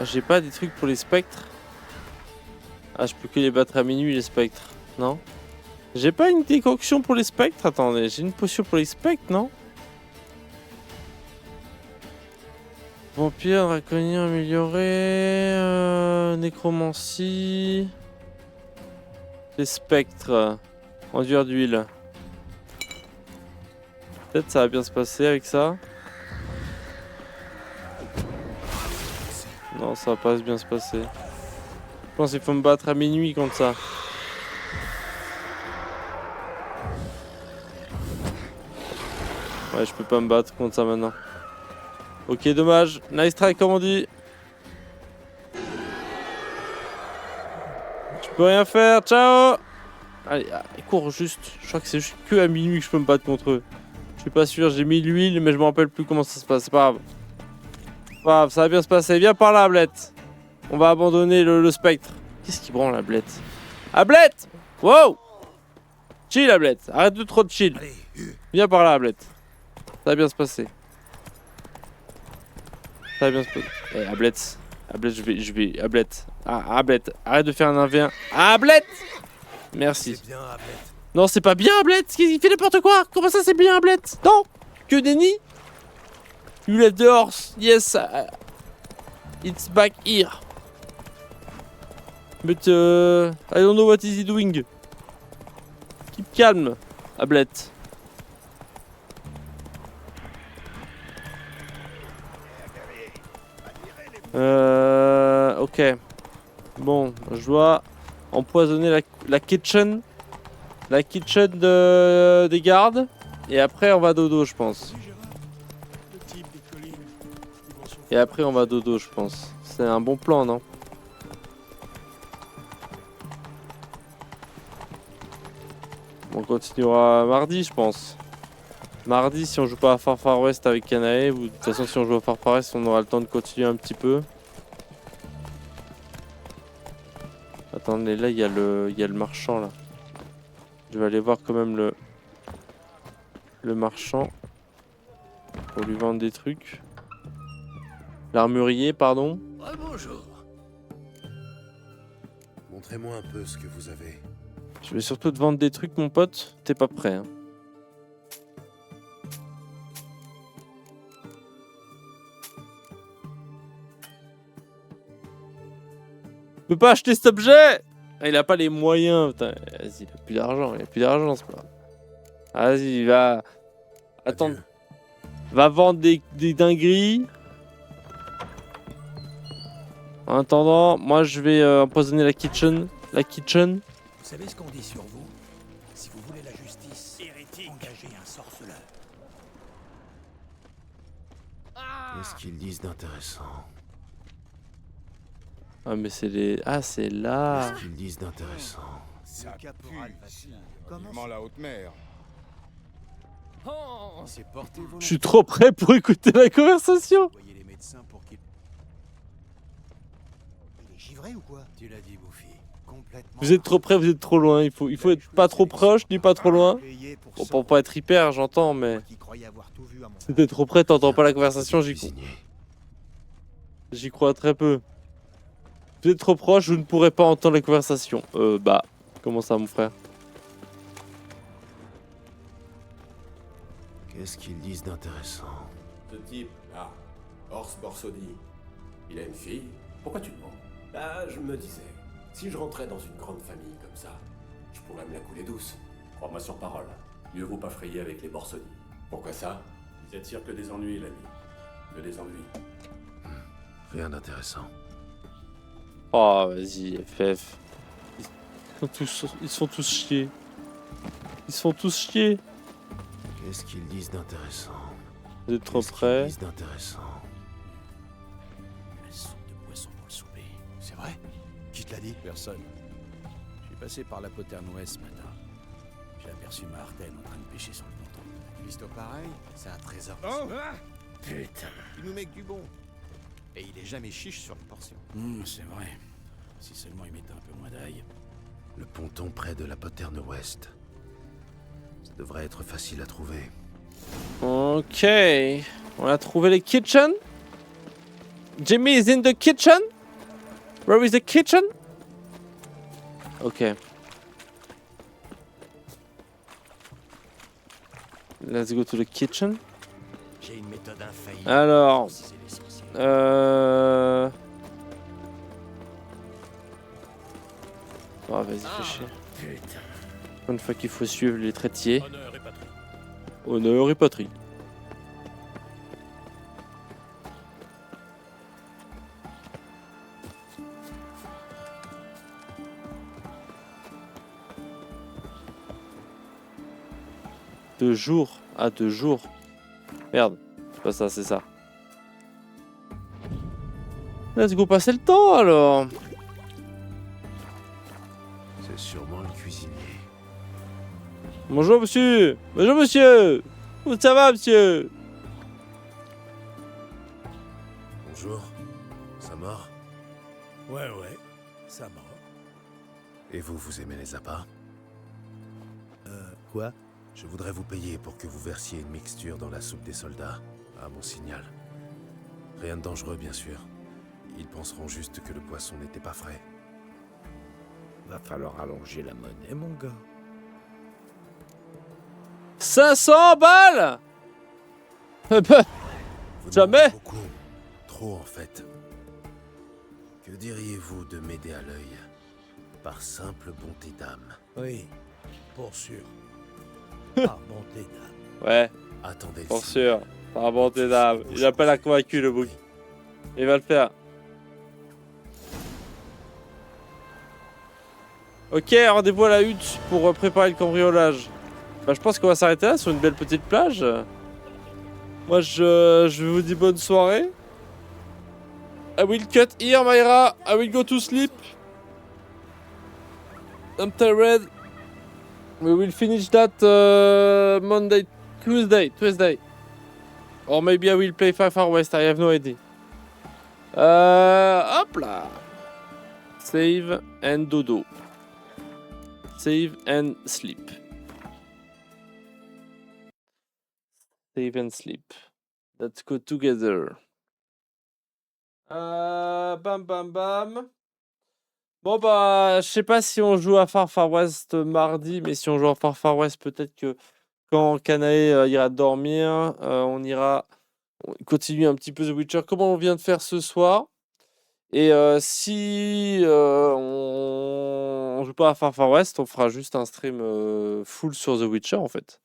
Ah, j'ai pas des trucs pour les spectres. Ah, je peux que les battre à minuit, les spectres. Non? J'ai pas une décoction pour les spectres? Attendez, j'ai une potion pour les spectres, non? Vampire, draconien amélioré, nécromancie, les spectres, enduire d'huile. Peut-être ça va bien se passer avec ça. Non, ça va pas bien se passer. Je pense qu'il faut me battre à minuit contre ça. Ouais, je peux pas me battre contre ça maintenant. Ok, dommage. Nice try, comme on dit. Je peux rien faire. Ciao. Allez, cours juste. Je crois que c'est juste que à minuit que je peux me battre contre eux. Je suis pas sûr. J'ai mis l'huile, mais je me rappelle plus comment ça se passe. C'est pas grave. Pas grave, ça va bien se passer. Viens par là, Ablette. On va abandonner le spectre. Qu'est-ce qui branle, Ablette? Ablette! Wow! Chill, Ablette. Arrête de trop de chill. Viens par là, Ablette. Ça va bien se passer. Ça va bien se passer. Eh, Ablette. Ablette, je vais. Ablette. Ah, Ablette. Arrête de faire un 1v1. Ablette! Merci. C'est bien, Ablette. Non, c'est pas bien, Ablette. Il fait n'importe quoi. Comment ça, c'est bien, Ablette? Non! Que nenni? You left the horse. Yes. It's back here. But I don't know what is he doing. Keep calm, Ablette. Ok. Bon, je dois empoisonner la kitchen. La kitchen des gardes. Et après, on va dodo, je pense. Et après, on va dodo, je pense. C'est un bon plan, non? On continuera mardi, je pense. Mardi, si on joue pas à Far Far West avec Kanae, ou de toute façon, si on joue à Far Far West, on aura le temps de continuer un petit peu. Attendez, là, il y a le marchand, là. Je vais aller voir quand même le marchand. Pour lui vendre des trucs. L'armurier, pardon. Ah, bonjour. Montrez-moi un peu ce que vous avez. Je vais surtout te vendre des trucs, mon pote. T'es pas prêt, hein. Je peux pas acheter cet objet. Ah, il a pas les moyens. Putain, vas-y, il a plus d'argent. Il a plus d'argent, c'est pas. Vas-y, va. Attends. Va vendre des dingueries. En attendant, moi je vais empoisonner la kitchen. La kitchen. Vous savez ce qu'on dit sur vous? Si vous voulez la justice, engagez un sorceleur. Qu'est-ce qu'ils disent d'intéressant? Ah mais c'est les... Ah c'est là. Qu'est-ce qu'ils disent d'intéressant? Ça pue. Vivement la haute mer. C'est porté Je suis trop prêt pour écouter la conversation. Voyez les médecins pour qu'ils... Il est givré ou quoi? Tu l'as dit, Bouffi. Complètement. Vous êtes trop près, vous êtes trop loin. Il faut être pas trop proche, ni pas trop loin. Bon, pour pas être hyper, j'entends, mais... Si t'es trop près, t'entends pas la conversation, j'y crois très peu. Vous êtes trop proche, vous ne pourrez pas entendre la conversation. Bah, comment ça, mon frère? Qu'est-ce qu'ils disent d'intéressant? Ce type, là, Horst Borsodi, il a une fille. Pourquoi tu demandes? Bah, je me disais, si je rentrais dans une grande famille comme ça, je pourrais me la couler douce. Crois-moi sur parole, mieux vaut pas frayer avec les Borsodi. Pourquoi ça? Ils attirent que des ennuis, l'ami. Que des ennuis. Rien d'intéressant. Oh, vas-y, FF. Ils sont tous chiés. Ils sont tous chiés. Qu'est-ce qu'ils disent d'intéressant? Vous êtes trop près. Qu'est-ce qu'ils disent d'intéressant? La soupe de poisson pour le souper. C'est vrai? Qui te l'a dit? Personne. Je suis passé par la poterne ouest ce matin. J'ai aperçu Martin en train de pêcher sur le ponton. Visto pareil, c'est un trésor. Oh putain. Il nous met que du bon. Et il est jamais chiche sur une portion. C'est vrai. Si seulement il mettait un peu moins d'ail. Le ponton près de la poterne ouest. Ça devrait être facile à trouver. Ok. On a trouvé les kitchen. Jimmy is in the kitchen. Where is the kitchen? Ok. Let's go to the kitchen. J'ai une méthode infaillible. Alors. Oh, vas-y, fais chier. Une fois qu'il faut suivre les traitiers. Honneur et patrie. Honneur et patrie. Deux jours. Ah, 2 jours. Merde. C'est pas ça, c'est ça. Let's go passer le temps alors. C'est sûrement le cuisinier. Bonjour monsieur. Bonjour monsieur. Où ça va monsieur? Bonjour. Ça mord? Ouais, ça mord. Et vous, vous aimez les appâts? Quoi? Je voudrais vous payer pour que vous versiez une mixture dans la soupe des soldats, à mon signal. Rien de dangereux, bien sûr. Ils penseront juste que le poisson n'était pas frais. Va falloir allonger la monnaie, mon gars. 500 balles. Jamais. Beaucoup. Trop, en fait. Que diriez-vous de m'aider à l'œil? Par simple bonté d'âme. Oui, pour sûr. Par bonté d'âme. Ouais. Attendez. Pour sûr. Par bonté d'âme. Il a pas la convaincu le bouc. Il va le faire. Ok, rendez-vous à la hutte pour préparer le cambriolage. Bah, je pense qu'on va s'arrêter là sur une belle petite plage. Moi, je vous dis bonne soirée. I will cut here, Myra. I will go to sleep. I'm tired. We will finish that Monday, Tuesday. Or maybe I will play Far West. I have no idea. Hop là. Save and dodo. Save and sleep. Save and sleep. Let's go together. Bam bam bam. Bon bah, je sais pas si on joue à Far West mardi, mais si on joue à Far West, peut-être que quand Kanae ira dormir, on continue un petit peu The Witcher comme on vient de faire ce soir. Et si on joue pas à Far West, on fera juste un stream full sur The Witcher en fait.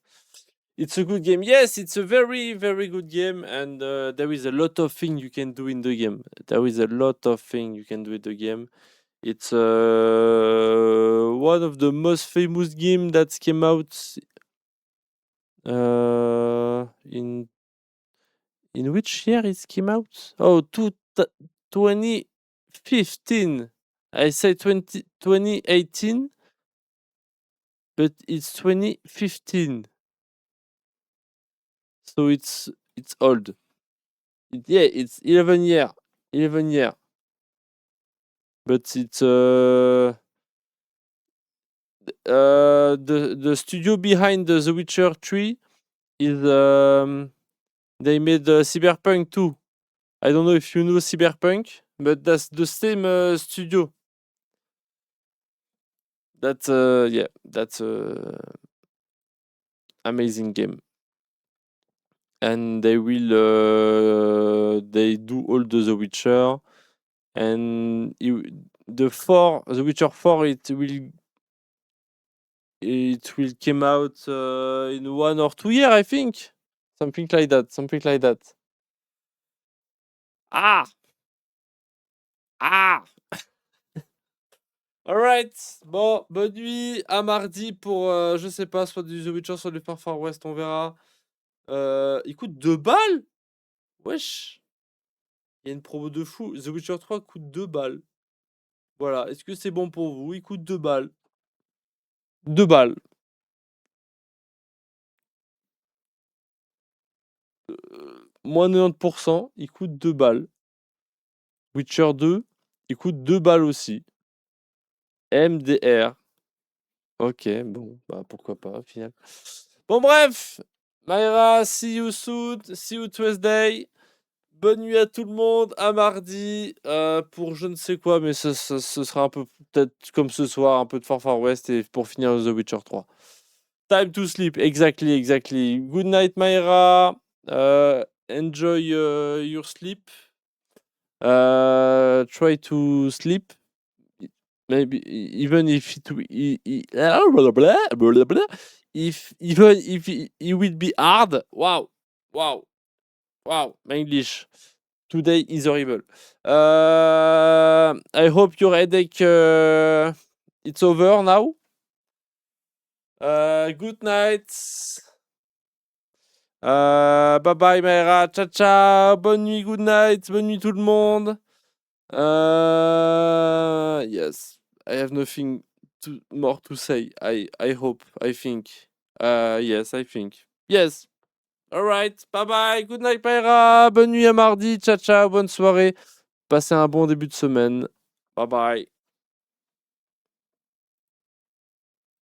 It's a good game. Yes, it's a very, very good game, and there is a lot of things you can do in the game. There is a lot of things you can do in the game. It's one of the most famous games that came out in which year it came out? Oh, 2015. I say 2018, but it's 2015. So it's old. It's 11 year. 11 year. But it's the studio behind The Witcher 3 is they made Cyberpunk 2. I don't know if you know Cyberpunk, but that's the same studio. That's amazing game. And they will they do all the Witcher, and The Witcher 4 it will come out in 1 or 2 years, I think, something like that. Alright, bon, bonne nuit, à mardi pour je sais pas, soit du The Witcher, soit du Far West, on verra. Il coûte 2 balles? Wesh. Il y a une promo de fou. The Witcher 3 coûte 2 balles. Voilà. Est-ce que c'est bon pour vous? Il coûte 2 balles. 2 balles. Moins 90%, il coûte 2 balles. Witcher 2, il coûte 2 balles aussi. MDR. Ok, bon, bah pourquoi pas au final. Bon bref, Myra, see you soon, see you Tuesday. Bonne nuit à tout le monde, à mardi pour je ne sais quoi, mais ce sera un peu peut-être comme ce soir, un peu de Far West et pour finir The Witcher 3. Time to sleep, exactly. Good night Myra, enjoy your sleep. Try to sleep. Maybe even if it will be hard. Wow, my English today is horrible. I hope your headache it's over now. Good night. Bye bye Myra. Ciao ciao. Bonne nuit, good night. Bonne nuit tout le monde. Yes. I have nothing more to say. I hope. I think. Yes, I think. Yes. Alright. Bye bye. Good night, Pyra. Bonne nuit à mardi. Ciao, ciao. Bonne soirée. Passez un bon début de semaine. Bye bye.